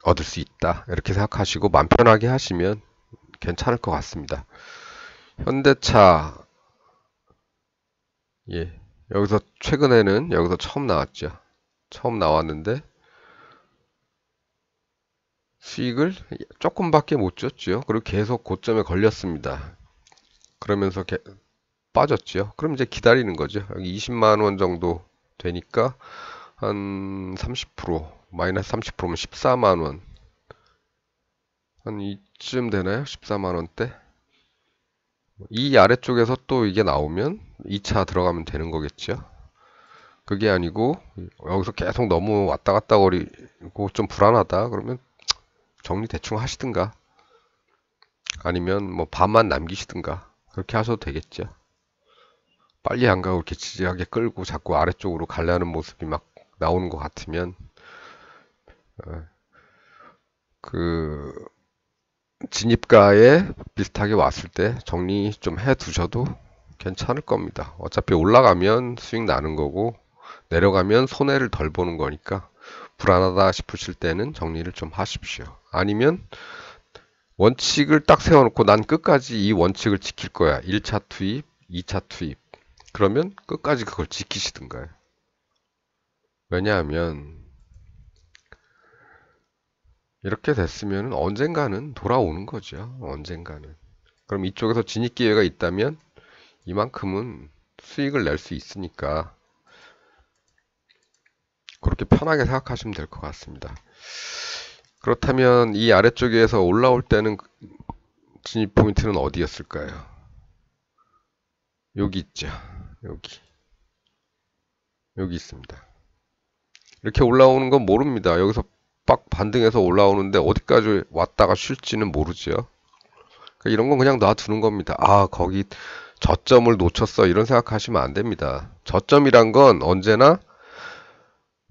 얻을 수 있다. 이렇게 생각하시고 마음 편하게 하시면 괜찮을 것 같습니다. 현대차, 예. 여기서 최근에는 여기서 처음 나왔죠. 처음 나왔는데 수익을 조금밖에 못 줬죠. 그리고 계속 고점에 걸렸습니다. 그러면서 빠졌죠. 그럼 이제 기다리는 거죠. 여기 20만 원 정도 되니까 한 30%, 마이너스 30%면 14만 원. 한 이쯤 되나요? 14만 원대? 이 아래쪽에서 또 이게 나오면 2차 들어가면 되는 거겠죠. 그게 아니고 여기서 계속 너무 왔다 갔다 거리고 좀 불안하다 그러면 정리 대충 하시든가 아니면 뭐 반만 남기시든가 그렇게 하셔도 되겠죠. 빨리 안 가고 이렇게 지지하게 끌고 자꾸 아래쪽으로 가려는 모습이 막 나오는 것 같으면 그 진입가에 비슷하게 왔을 때 정리 좀 해 두셔도 괜찮을 겁니다. 어차피 올라가면 수익 나는 거고 내려가면 손해를 덜 보는 거니까 불안하다 싶으실 때는 정리를 좀 하십시오. 아니면 원칙을 딱 세워놓고 난 끝까지 이 원칙을 지킬 거야. 1차 투입, 2차 투입. 그러면 끝까지 그걸 지키시든가요. 왜냐하면 이렇게 됐으면 언젠가는 돌아오는 거죠. 언젠가는. 그럼 이쪽에서 진입 기회가 있다면 이만큼은 수익을 낼 수 있으니까 그렇게 편하게 생각하시면 될 것 같습니다. 그렇다면 이 아래쪽에서 올라올 때는 진입 포인트는 어디였을까요? 여기 있죠. 여기. 여기 있습니다. 이렇게 올라오는 건 모릅니다. 여기서 빡 반등해서 올라오는데 어디까지 왔다가 쉴지는 모르죠. 그러니까 이런 건 그냥 놔두는 겁니다. 아, 거기 저점을 놓쳤어. 이런 생각하시면 안 됩니다. 저점이란 건 언제나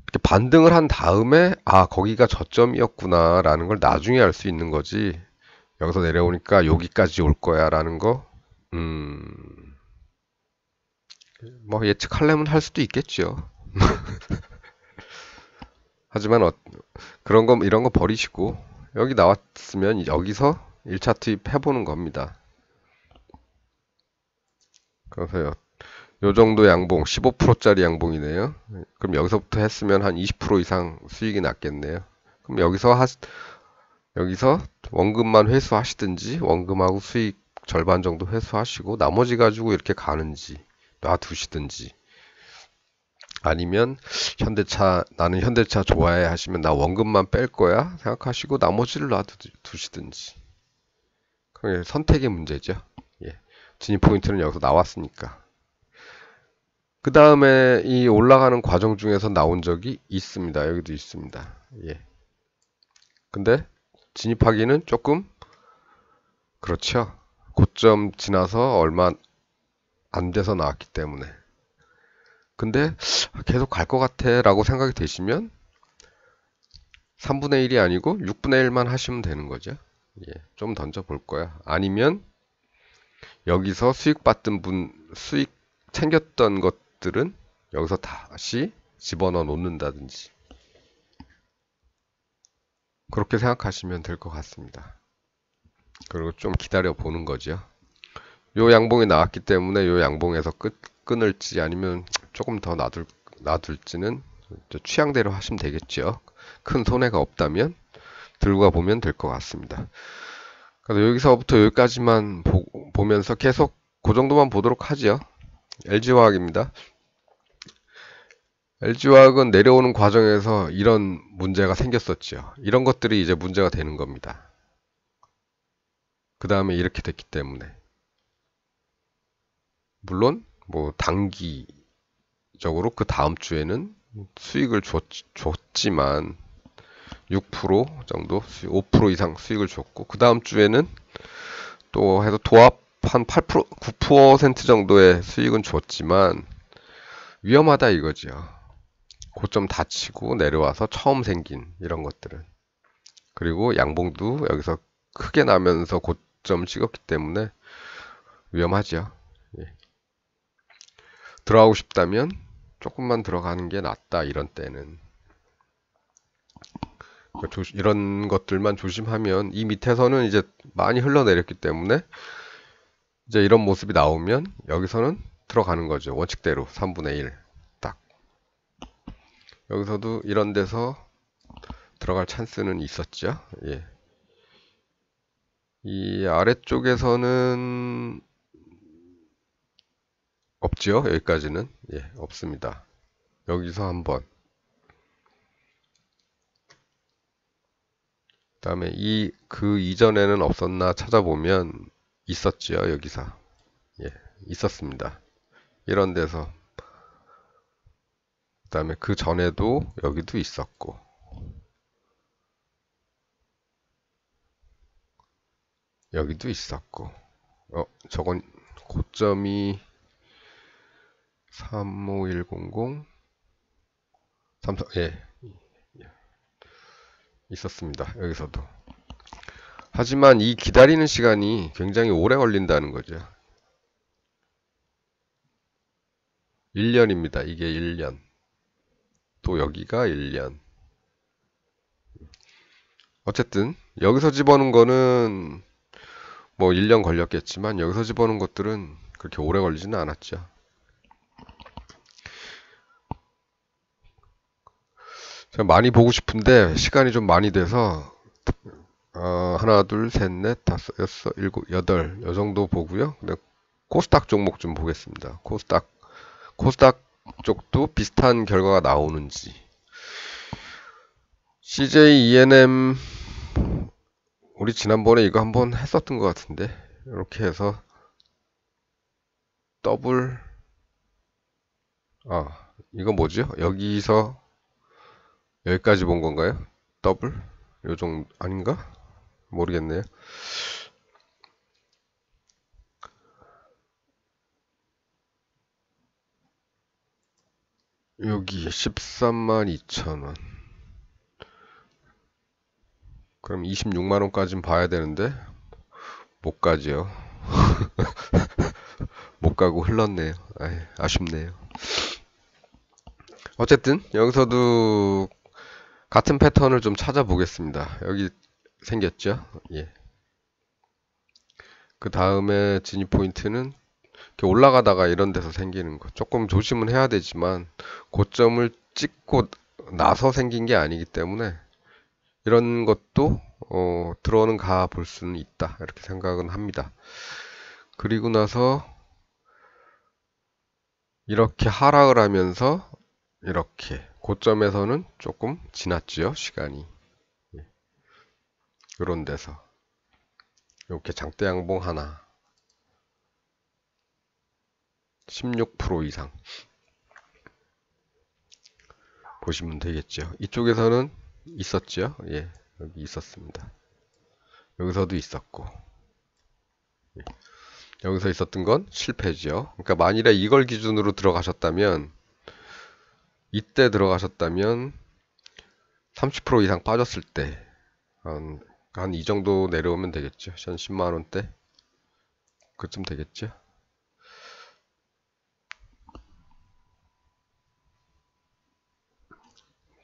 이렇게 반등을 한 다음에 아, 거기가 저점이었구나 라는 걸 나중에 알 수 있는 거지. 여기서 내려오니까 여기까지 올 거야 라는 거 뭐 예측하려면 할 수도 있겠죠. 하지만 그런 거 이런 거 버리시고 여기 나왔으면 여기서 1차 투입 해보는 겁니다. 그래서 요 정도 양봉 15%짜리 양봉이네요. 그럼 여기서부터 했으면 한 20% 이상 수익이 났겠네요. 그럼 여기서 원금만 회수하시든지 원금하고 수익 절반 정도 회수하시고 나머지 가지고 이렇게 가는지 놔두시든지 아니면 나는 현대차 좋아해 하시면 나 원금만 뺄 거야 생각하시고 나머지를 놔두시든지 그게 선택의 문제죠. 예. 진입 포인트는 여기서 나왔으니까. 그 다음에 이 올라가는 과정 중에서 나온 적이 있습니다. 여기도 있습니다. 예. 근데 진입하기는 조금 그렇죠. 고점 지나서 얼마 안 돼서 나왔기 때문에. 근데 계속 갈 것 같아 라고 생각이 되시면 3분의 1이 아니고 6분의 1만 하시면 되는 거죠. 예, 좀 던져 볼 거야. 아니면 여기서 수익 챙겼던 것들은 여기서 다시 집어넣어 놓는다든지 그렇게 생각하시면 될 것 같습니다. 그리고 좀 기다려 보는 거죠. 요 양봉이 나왔기 때문에 요 양봉에서 끊을지 아니면 조금 더 놔둘지는 취향대로 하시면 되겠죠. 큰 손해가 없다면 들고 가보면 될 것 같습니다. 그래서 여기서부터 여기까지만 보면서 계속 그 정도만 보도록 하죠. LG화학입니다. LG화학은 내려오는 과정에서 이런 문제가 생겼었죠. 이런 것들이 이제 문제가 되는 겁니다. 그 다음에 이렇게 됐기 때문에 물론 뭐 단기적으로 그 다음 주에는 수익을 줬지만 6% 정도, 5% 이상 수익을 줬고 그 다음 주에는 또 해서 도합 한 8%, 9% 정도의 수익은 줬지만 위험하다 이거죠. 고점 다치고 내려와서 처음 생긴 이런 것들은. 그리고 양봉도 여기서 크게 나면서 고점 찍었기 때문에 위험하죠. 예. 들어가고 싶다면 조금만 들어가는 게 낫다 이런 때는. 이런 것들만 조심하면 이 밑에서는 이제 많이 흘러내렸기 때문에 이제 이런 모습이 나오면 여기서는 들어가는 거죠. 원칙대로 3분의 1 딱. 여기서도 이런 데서 들어갈 찬스는 있었죠. 예. 이 아래쪽에서는 없지요. 여기까지는 예, 없습니다. 여기서 한번 그다음에 그 이전에는 없었나 찾아보면 있었지요. 여기서 예, 있었습니다. 이런 데서 그다음에 그 전에도 여기도 있었고 여기도 있었고 저건 고점이 35100 34 예, 있었습니다. 여기서도. 하지만 이 기다리는 시간이 굉장히 오래 걸린다는 거죠. 1년입니다. 이게 1년. 또 여기가 1년. 어쨌든 여기서 집어넣은 거는 뭐 1년 걸렸겠지만 여기서 집어넣은 것들은 그렇게 오래 걸리지는 않았죠. 제가 많이 보고 싶은데 시간이 좀 많이 돼서 하나, 둘, 셋, 넷, 다섯, 여섯, 일곱, 여덟 요 정도 보고요. 근데 코스닥 종목 좀 보겠습니다. 코스닥 쪽도 비슷한 결과가 나오는지. CJ ENM 우리 지난번에 이거 한번 했었던 것 같은데 이렇게 해서 더블 이거 뭐죠? 여기서 여기까지 본 건가요? 더블? 요 정도 아닌가? 모르겠네요. 여기 13만 2천원. 그럼 26만 원까지는 봐야 되는데 못 가지요. 못 가고 흘렀네요. 아이, 아쉽네요. 어쨌든 여기서도 같은 패턴을 좀 찾아보겠습니다. 여기 생겼죠? 예. 그 다음에 진입 포인트는 이렇게 올라가다가 이런 데서 생기는 거. 조금 조심은 해야 되지만 고점을 찍고 나서 생긴 게 아니기 때문에 이런 것도 들어오는 가 볼 수는 있다. 이렇게 생각은 합니다. 그리고 나서 이렇게 하락을 하면서 이렇게 고점에서는 조금 지났지요, 시간이. 이런 데서 이렇게 장대 양봉 하나 16% 이상 보시면 되겠죠. 이쪽에서는 있었죠. 예, 여기 있었습니다. 여기서도 있었고, 예. 여기서 있었던 건 실패죠. 그러니까 만일에 이걸 기준으로 들어가셨다면, 이때 들어가셨다면 30% 이상 빠졌을 때 한 이 정도 내려오면 되겠죠. 한 10만 원대 그쯤 되겠죠.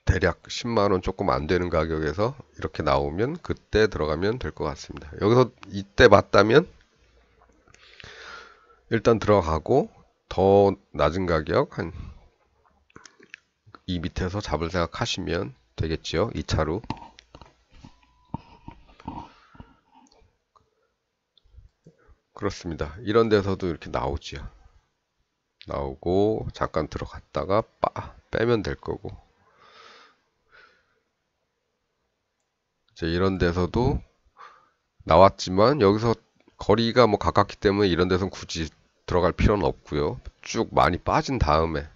대략 10만 원 조금 안 되는 가격에서 이렇게 나오면 그때 들어가면 될 것 같습니다. 여기서 이때 봤다면 일단 들어가고 더 낮은 가격 한 이 밑에서 잡을 생각 하시면 되겠지요. 2차로. 그렇습니다. 이런 데서도 이렇게 나오지요. 나오고 잠깐 들어갔다가 빼면 될 거고. 이제 이런 데서도 나왔지만 여기서 거리가 뭐 가깝기 때문에 이런 데선 굳이 들어갈 필요는 없고요. 쭉 많이 빠진 다음에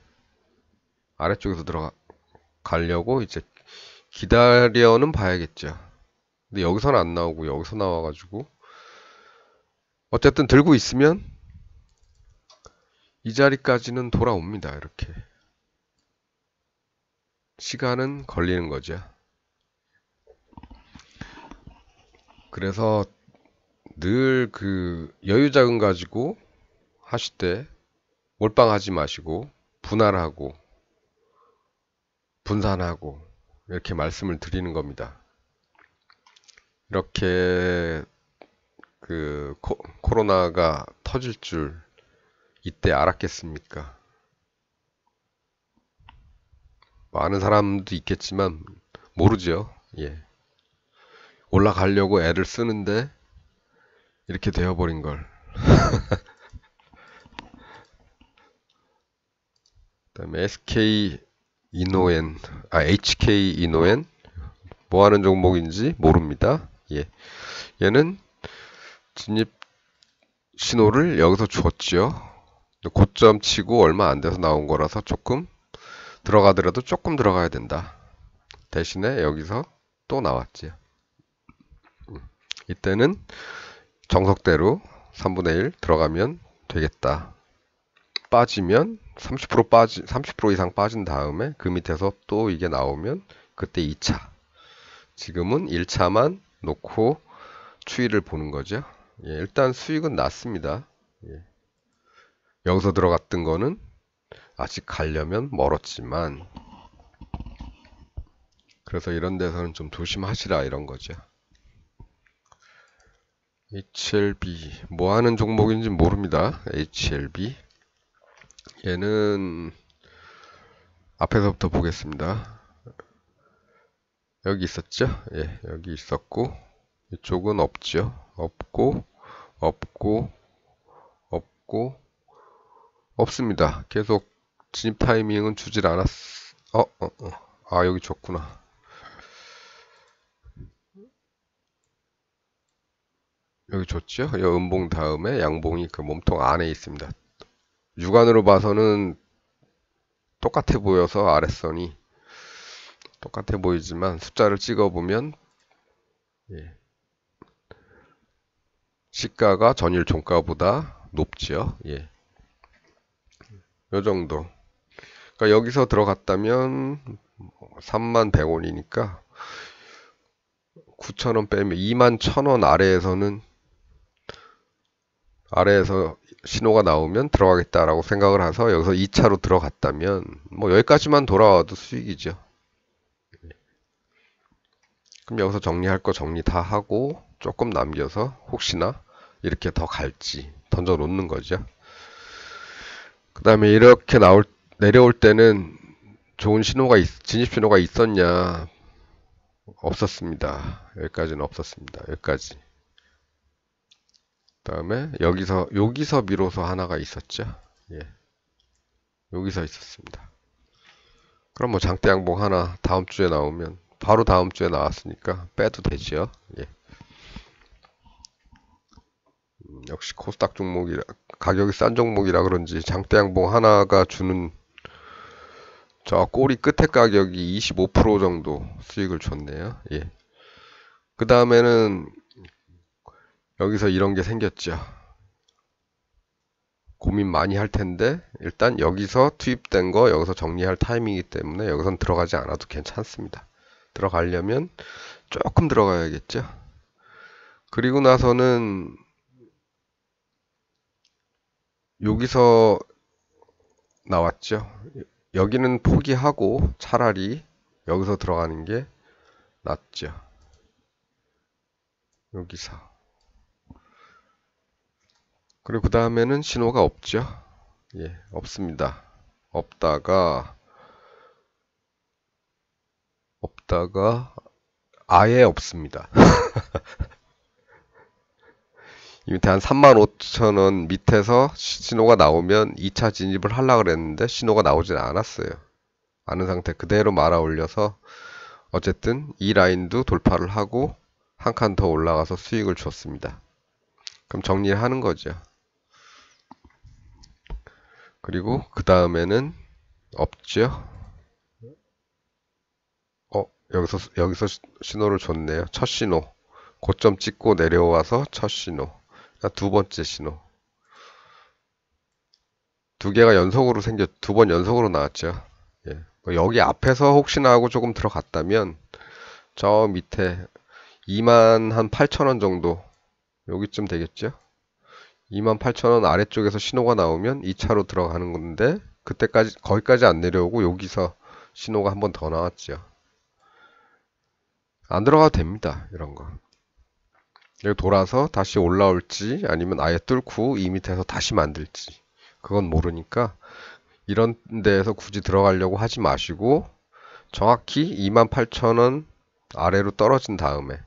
아래쪽에서 들어가려고 이제 기다려는 봐야겠죠. 근데 여기서는 안 나오고 여기서 나와가지고 어쨌든 들고 있으면 이 자리까지는 돌아옵니다. 이렇게 시간은 걸리는 거죠. 그래서 늘 그 여유 자금 가지고 하실 때 몰빵하지 마시고 분할하고 분산하고 이렇게 말씀을 드리는 겁니다. 이렇게 그 코로나가 터질 줄 이때 알았겠습니까? 많은 사람도 있겠지만 모르죠. 예. 올라가려고 애를 쓰는데 이렇게 되어버린 걸. 그다음에 SK 이노엔, HK 이노엔 뭐 하는 종목인지 모릅니다. 예. 얘는 진입 신호를 여기서 줬죠. 고점 치고 얼마 안 돼서 나온 거라서 조금 들어가더라도 조금 들어가야 된다. 대신에 여기서 또 나왔지. 이때는 정석대로 3분의 1 들어가면 되겠다. 빠지면 30% 이상 빠진 다음에 그 밑에서 또 이게 나오면 그때 2차. 지금은 1차만 놓고 추이를 보는 거죠. 예, 일단 수익은 났습니다. 예. 여기서 들어갔던 거는 아직 가려면 멀었지만 그래서 이런 데서는 좀 조심하시라 이런 거죠. HLB 뭐 하는 종목인지 모릅니다. HLB 얘는 앞에서부터 보겠습니다. 여기 있었죠? 예, 여기 있었고 이쪽은 없죠. 없고 없고 없고 없습니다. 계속 진입 타이밍은 주질 않았. 아 여기 줬구나. 여기 줬죠? 이 음봉 다음에 양봉이 그 몸통 안에 있습니다. 육안으로 봐서는 똑같아 보여서 아랫선이 똑같아 보이지만 숫자를 찍어보면 예, 시가가 전일 종가보다 높죠. 예, 요 정도. 그러니까 여기서 들어갔다면 31,100원이니까 9,000원 빼면 21,000원 아래에서 신호가 나오면 들어가겠다라고 생각을 해서 여기서 2차로 들어갔다면 뭐 여기까지만 돌아와도 수익이죠. 그럼 여기서 정리할 거 정리 다 하고 조금 남겨서 혹시나 이렇게 더 갈지 던져 놓는 거죠. 그 다음에 이렇게 내려올 때는 좋은 신호가 진입 신호가 있었냐? 없었습니다. 여기까지는 없었습니다. 여기까지. 그 다음에 여기서 미로서 하나가 있었죠. 예. 여기서 있었습니다. 그럼 뭐 장대 양봉 하나 다음 주에 나오면 바로 다음 주에 나왔으니까 빼도 되죠. 예. 역시 코스닥 종목이라 가격이 싼 종목이라 그런지 장대 양봉 하나가 주는 저 꼬리 끝에 가격이 25% 정도 수익을 줬네요. 예. 그 다음에는 여기서 이런 게 생겼죠. 고민 많이 할 텐데 일단 여기서 투입된 거 여기서 정리할 타이밍이기 때문에 여기선 들어가지 않아도 괜찮습니다. 들어가려면 조금 들어가야겠죠. 그리고 나서는 여기서 나왔죠. 여기는 포기하고 차라리 여기서 들어가는 게 낫죠. 여기서. 그리고 그 다음에는 신호가 없죠. 예, 없습니다. 없다가 아예 없습니다. 이 밑에 한 35,000원 밑에서 신호가 나오면 2차 진입을 하려고 그랬는데 신호가 나오진 않았어요. 않은 상태 그대로 말아 올려서 어쨌든 이 라인도 돌파를 하고 한 칸 더 올라가서 수익을 줬습니다. 그럼 정리를 하는 거죠. 그리고 그 다음에는 없죠. 여기서 신호를 줬네요. 첫 신호. 고점 찍고 내려와서 첫 신호. 두 번째 신호. 두 개가 연속으로 두 번 연속으로 나왔죠. 예. 여기 앞에서 혹시나 하고 조금 들어갔다면 저 밑에 28,000원 정도 여기쯤 되겠죠. 28,000원 아래쪽에서 신호가 나오면 2차로 들어가는 건데 그때까지 거기까지 안 내려오고 여기서 신호가 한 번 더 나왔죠. 안 들어가도 됩니다. 이런 거. 여기 돌아서 다시 올라올지 아니면 아예 뚫고 이 밑에서 다시 만들지 그건 모르니까 이런 데에서 굳이 들어가려고 하지 마시고 정확히 28,000원 아래로 떨어진 다음에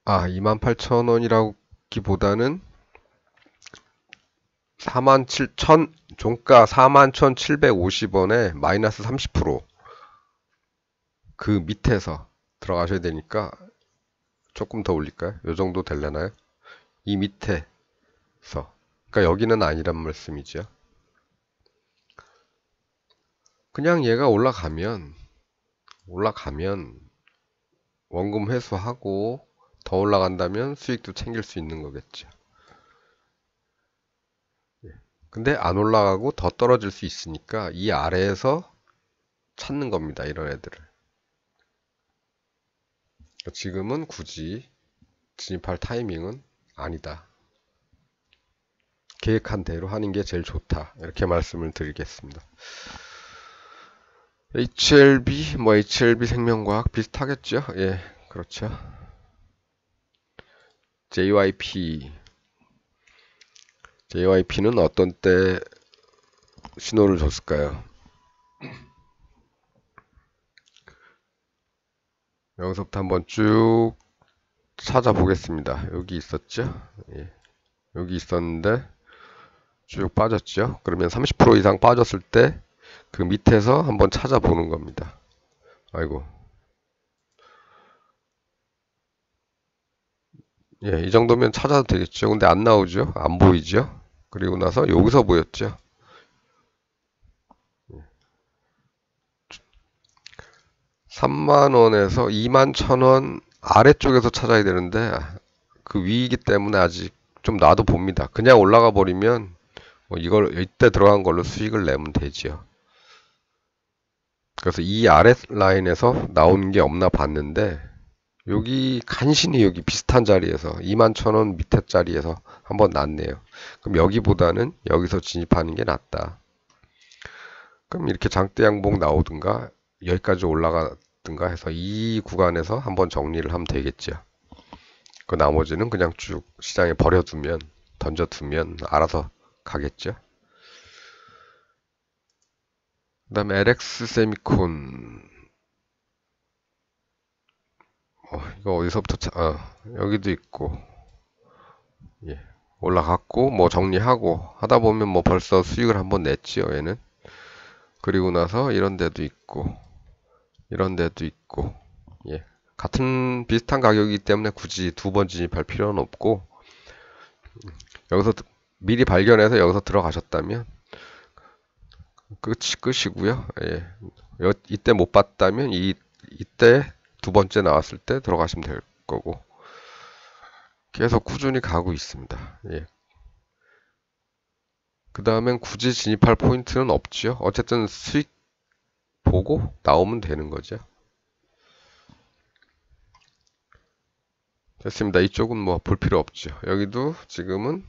28,000원이라기보다는 47,000 종가 41,750원에 마이너스 30% 그 밑에서 들어가셔야 되니까 조금 더 올릴까요? 요 정도 되려나요? 이 밑에서 그러니까 여기는 아니란 말씀이죠. 그냥 얘가 올라가면 원금 회수하고 더 올라간다면 수익도 챙길 수 있는 거겠죠. 근데 안 올라가고 더 떨어질 수 있으니까 이 아래에서 찾는 겁니다. 이런 애들을. 지금은 굳이 진입할 타이밍은 아니다. 계획한 대로 하는 게 제일 좋다. 이렇게 말씀을 드리겠습니다. HLB 생명과학 비슷하겠죠? 예, 그렇죠. JYP는 어떤 때 신호를 줬을까요? 여기서부터 한번 쭉 찾아보겠습니다. 여기 있었죠? 예, 여기 있었는데 쭉 빠졌죠? 그러면 30% 이상 빠졌을 때 그 밑에서 한번 찾아보는 겁니다. 아이고. 예, 이 정도면 찾아도 되겠죠. 근데 안 나오죠? 안 보이죠? 그리고 나서 여기서 보였죠? 3만원에서 21,000원 아래쪽에서 찾아야 되는데 그 위이기 때문에 아직 좀 놔도 봅니다. 그냥 올라가 버리면 뭐 이걸 이때 들어간 걸로 수익을 내면 되지요. 그래서 이 아래 라인에서 나오는 게 없나 봤는데 여기 간신히 여기 비슷한 자리에서 21,000원 밑에 자리에서 한번 났네요. 그럼 여기보다는 여기서 진입하는 게 낫다. 그럼 이렇게 장대 양봉 나오든가 여기까지 올라가든가 해서 이 구간에서 한번 정리를 하면 되겠죠. 그 나머지는 그냥 쭉 시장에 버려두면 던져두면 알아서 가겠죠. 그 다음에 LX 세미콘 이거 어디서부터 여기도 있고 예, 올라갔고 뭐 정리하고 하다 보면 뭐 벌써 수익을 한번 냈지요 얘는. 그리고 나서 이런 데도 있고 이런 데도 있고 예, 같은 비슷한 가격이기 때문에 굳이 두 번 진입할 필요는 없고 여기서 미리 발견해서 여기서 들어가셨다면 끝이고요. 예. 이때 못 봤다면 이때 두 번째 나왔을 때 들어가시면 될 거고 계속 꾸준히 가고 있습니다. 예. 그 다음엔 굳이 진입할 포인트는 없죠. 어쨌든 수익 보고 나오면 되는 거죠. 됐습니다. 이쪽은 뭐 볼 필요 없죠. 여기도 지금은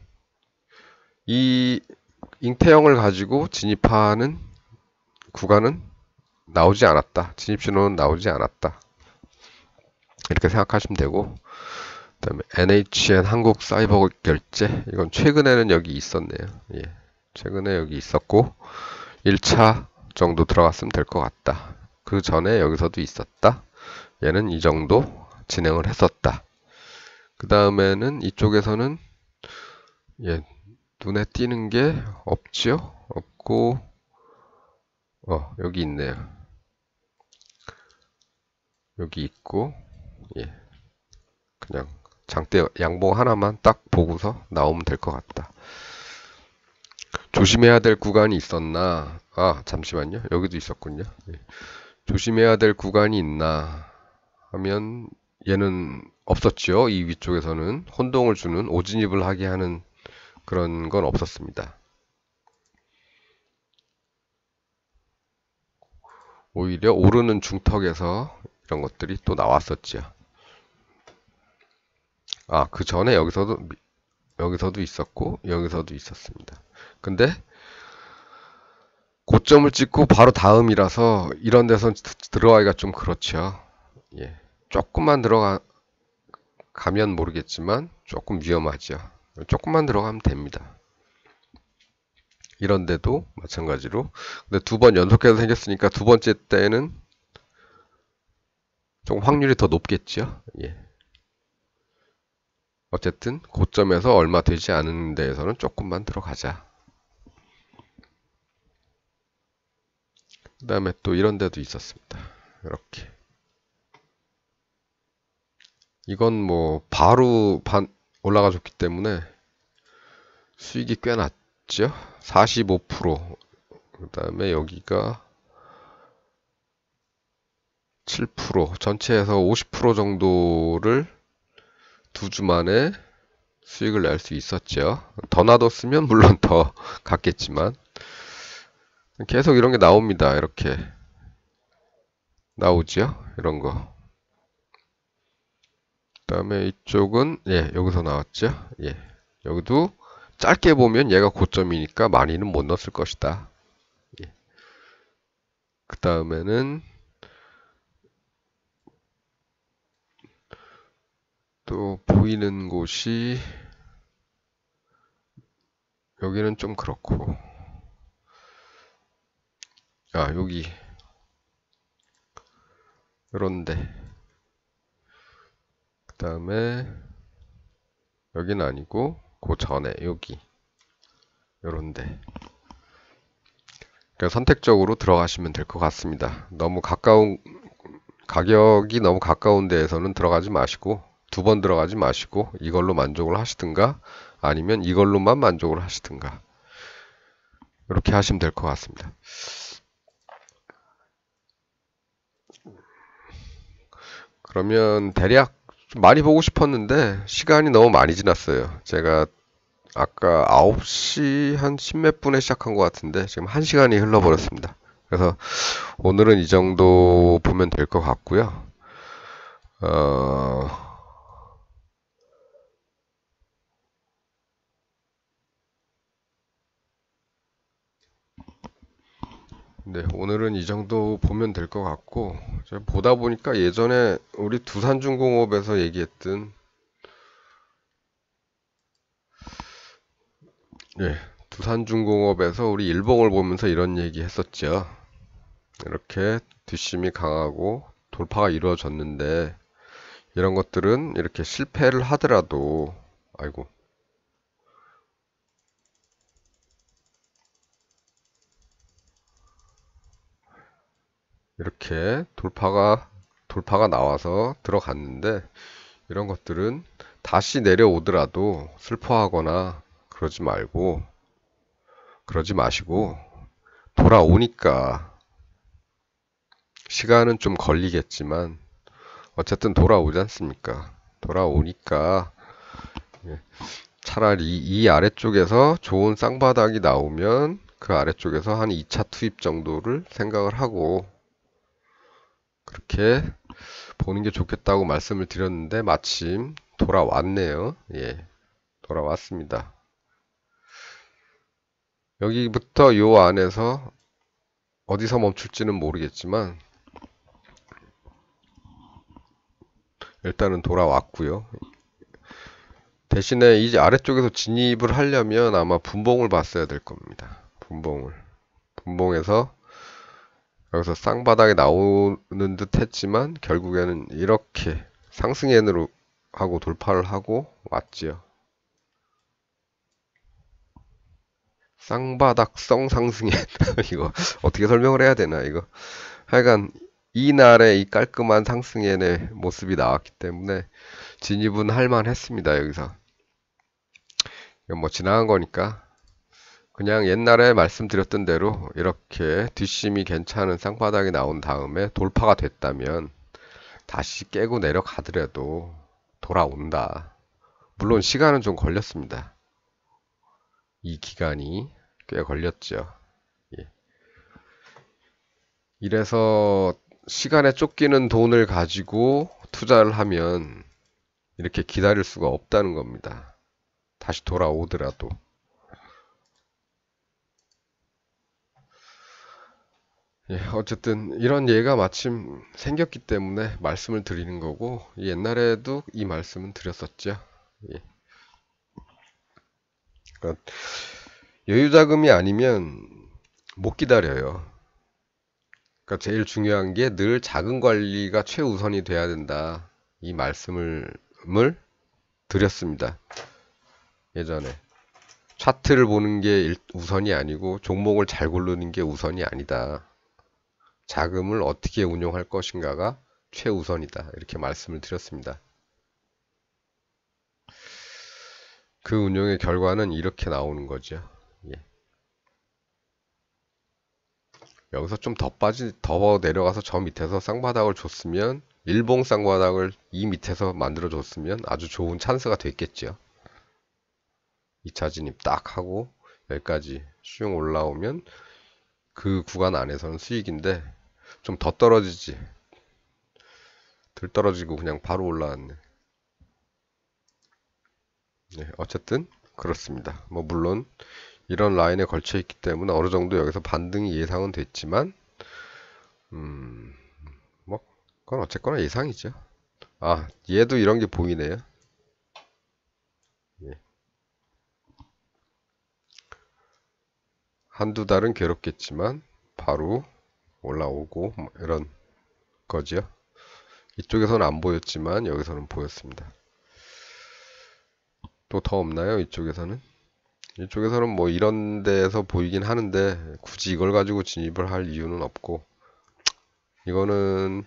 이 잉태형을 가지고 진입하는 구간은 나오지 않았다. 진입 신호는 나오지 않았다. 이렇게 생각하시면 되고 그다음에 NHN 한국사이버결제 이건 최근에는 여기 있었네요. 예. 최근에 여기 있었고 1차 정도 들어갔으면 될 것 같다. 그 전에 여기서도 있었다. 얘는 이 정도 진행을 했었다. 그 다음에는 이쪽에서는 예, 눈에 띄는 게 없죠? 없고 여기 있네요. 여기 있고 예, 그냥 장대 양봉 하나만 딱 보고서 나오면 될 것 같다. 조심해야 될 구간이 있었나? 잠시만요. 여기도 있었군요. 예. 조심해야 될 구간이 있나 하면 얘는 없었죠. 이 위쪽에서는 혼동을 주는 오진입을 하게 하는 그런 건 없었습니다. 오히려 오르는 중턱에서 이런 것들이 또 나왔었죠. 그 전에 여기서도 있었고 여기서도 있었습니다. 근데 고점을 찍고 바로 다음이라서 이런 데선 들어가기가 좀 그렇죠. 예. 조금만 가면 모르겠지만 조금 위험하죠. 조금만 들어가면 됩니다. 이런데도 마찬가지로. 근데 두 번 연속해서 생겼으니까 두 번째 때는 조금 확률이 더 높겠죠. 예. 어쨌든 고점에서 얼마 되지 않은 데에서는 조금만 들어가자. 그 다음에 또 이런 데도 있었습니다. 이렇게. 이건 뭐 바로 올라가 줬기 때문에 수익이 꽤 났죠. 45%. 그 다음에 여기가 7%. 전체에서 50% 정도를 두 주 만에 수익을 낼 수 있었죠. 더 놔뒀으면 물론 더 갔겠지만 계속 이런 게 나옵니다. 이렇게 나오죠. 이런 거. 그 다음에 이쪽은 여기서 나왔죠. 예, 여기도 짧게 보면 얘가 고점이니까 많이는 못 넣었을 것이다. 예. 그 다음에는 또 보이는 곳이 여기는 좀 그렇고 여기 요런데 그 다음에 여기는 아니고 그 전에 여기 요런데 그러니까 선택적으로 들어가시면 될 것 같습니다. 너무 가격이 너무 가까운 데에서는 들어가지 마시고 두 번 들어가지 마시고 이걸로 만족을 하시든가 아니면 이걸로만 만족을 하시든가 이렇게 하시면 될 것 같습니다. 그러면 대략 좀 많이 보고 싶었는데 시간이 너무 많이 지났어요. 제가 아까 9시 한 10몇 분에 시작한 것 같은데 지금 1시간이 흘러버렸습니다. 그래서 오늘은 이 정도 보면 될 것 같고요. 어, 네, 오늘은 이 정도 보면 될 것 같고, 제가 보다 보니까 예전에 우리 두산중공업에서 얘기했던, 예, 두산중공업에서 우리 일봉을 보면서 이런 얘기 했었죠. 이렇게 뒷심이 강하고 돌파가 이루어졌는데, 이런 것들은 이렇게 실패를 하더라도, 아이고, 이렇게 돌파가 나와서 들어갔는데, 이런 것들은 다시 내려오더라도 슬퍼하거나 그러지 마시고, 돌아오니까, 시간은 좀 걸리겠지만, 어쨌든 돌아오지 않습니까? 돌아오니까, 예, 차라리 이 아래쪽에서 좋은 쌍바닥이 나오면, 그 아래쪽에서 한 2차 투입 정도를 생각을 하고, 그렇게 보는 게 좋겠다고 말씀을 드렸는데, 마침 돌아왔네요. 예, 돌아왔습니다. 여기부터 요 안에서 어디서 멈출지는 모르겠지만, 일단은 돌아왔고요. 대신에 이제 아래쪽에서 진입을 하려면 아마 분봉을 봤어야 될 겁니다. 분봉에서 여기서 쌍바닥에 나오는 듯 했지만 결국에는 이렇게 상승엔으로 하고 돌파를 하고 왔지요. 쌍바닥성 상승엔 이거 어떻게 설명을 해야 되나 이거. 하여간 이날의 이 깔끔한 상승엔의 모습이 나왔기 때문에 진입은 할만했습니다. 여기서. 이건 뭐 지나간 거니까 그냥 옛날에 말씀드렸던 대로 이렇게 뒷심이 괜찮은 쌍바닥이 나온 다음에 돌파가 됐다면 다시 깨고 내려가더라도 돌아온다. 물론 시간은 좀 걸렸습니다. 이 기간이 꽤 걸렸죠. 예. 이래서 시간에 쫓기는 돈을 가지고 투자를 하면 이렇게 기다릴 수가 없다는 겁니다. 다시 돌아오더라도. 예, 어쨌든 이런 예가 마침 생겼기 때문에 말씀을 드리는 거고 옛날에도 이 말씀은 드렸었죠. 예. 그러니까 여유자금이 아니면 못 기다려요. 그러니까 제일 중요한 게 늘 자금 관리가 최우선이 돼야 된다. 이 말씀을 드렸습니다. 예전에. 차트를 보는 게 우선이 아니고 종목을 잘 고르는 게 우선이 아니다. 자금을 어떻게 운용할 것인가가 최우선이다. 이렇게 말씀을 드렸습니다. 그 운용의 결과는 이렇게 나오는 거죠. 예. 여기서 좀 더 내려가서 저 밑에서 쌍바닥을 줬으면, 일봉 쌍바닥을 이 밑에서 만들어 줬으면 아주 좋은 찬스가 됐겠죠. 2차 진입 딱 하고 여기까지 슝 올라오면 그 구간 안에서는 수익인데 좀 더 떨어지지. 덜 떨어지고 그냥 바로 올라왔네. 네, 어쨌든 그렇습니다. 뭐 물론 이런 라인에 걸쳐 있기 때문에 어느 정도 여기서 반등이 예상은 됐지만 뭐 그건 어쨌거나 예상이죠. 아, 얘도 이런 게 보이네요. 예. 한두 달은 괴롭겠지만 바로 올라오고 뭐 이런 거지요. 이쪽에서는 안 보였지만 여기서는 보였습니다. 또 더 없나요? 이쪽에서는? 이쪽에서는 뭐 이런 데에서 보이긴 하는데 굳이 이걸 가지고 진입을 할 이유는 없고 이거는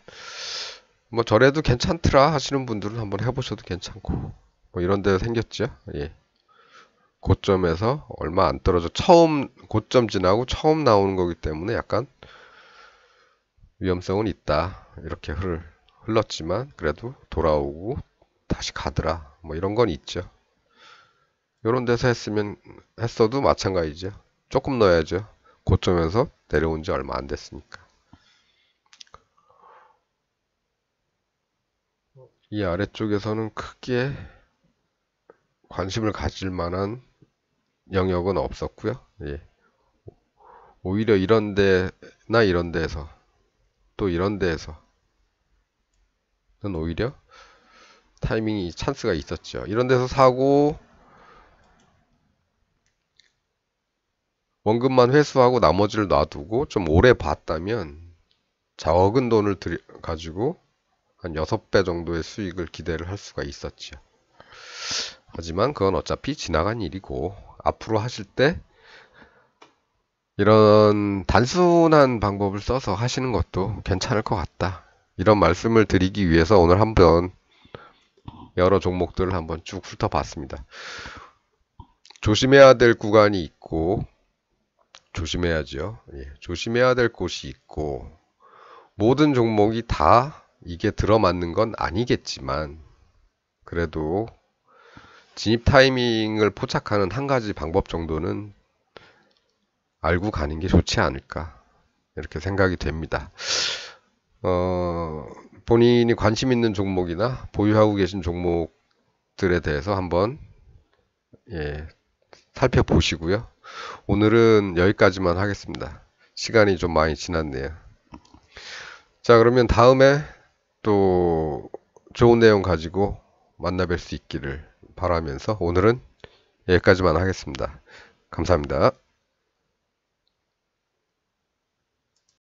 뭐 저래도 괜찮더라 하시는 분들은 한번 해보셔도 괜찮고 뭐 이런 데 생겼죠. 예. 고점에서 얼마 안 떨어져 처음 고점 지나고 처음 나오는 거기 때문에 약간 위험성은 있다. 이렇게 흘렀지만 그래도 돌아오고 다시 가더라. 뭐 이런 건 있죠. 요런 데서 했어도 마찬가지죠. 조금 넣어야죠. 고점에서 내려온 지 얼마 안 됐으니까. 이 아래쪽에서는 크게 관심을 가질 만한 영역은 없었고요. 예. 오히려 이런 데나 이런 데에서 또 이런 데에서는 오히려 타이밍이 찬스가 있었죠. 이런 데서 사고 원금만 회수하고 나머지를 놔두고 좀 오래 봤다면 적은 돈을 가지고 한 6배 정도의 수익을 기대를 할 수가 있었죠. 하지만 그건 어차피 지나간 일이고 앞으로 하실 때 이런 단순한 방법을 써서 하시는 것도 괜찮을 것 같다. 이런 말씀을 드리기 위해서 오늘 한번 여러 종목들을 한번 쭉 훑어봤습니다. 조심해야 될 구간이 있고 조심해야죠. 예, 조심해야 될 곳이 있고 모든 종목이 다 이게 들어맞는 건 아니겠지만 그래도 진입 타이밍을 포착하는 한 가지 방법 정도는 알고 가는 게 좋지 않을까 이렇게 생각이 됩니다. 본인이 관심 있는 종목이나 보유하고 계신 종목들에 대해서 한번 살펴보시고요. 오늘은 여기까지만 하겠습니다. 시간이 좀 많이 지났네요. 자, 그러면 다음에 또 좋은 내용 가지고 만나 뵐 수 있기를 바라면서 오늘은 여기까지만 하겠습니다. 감사합니다.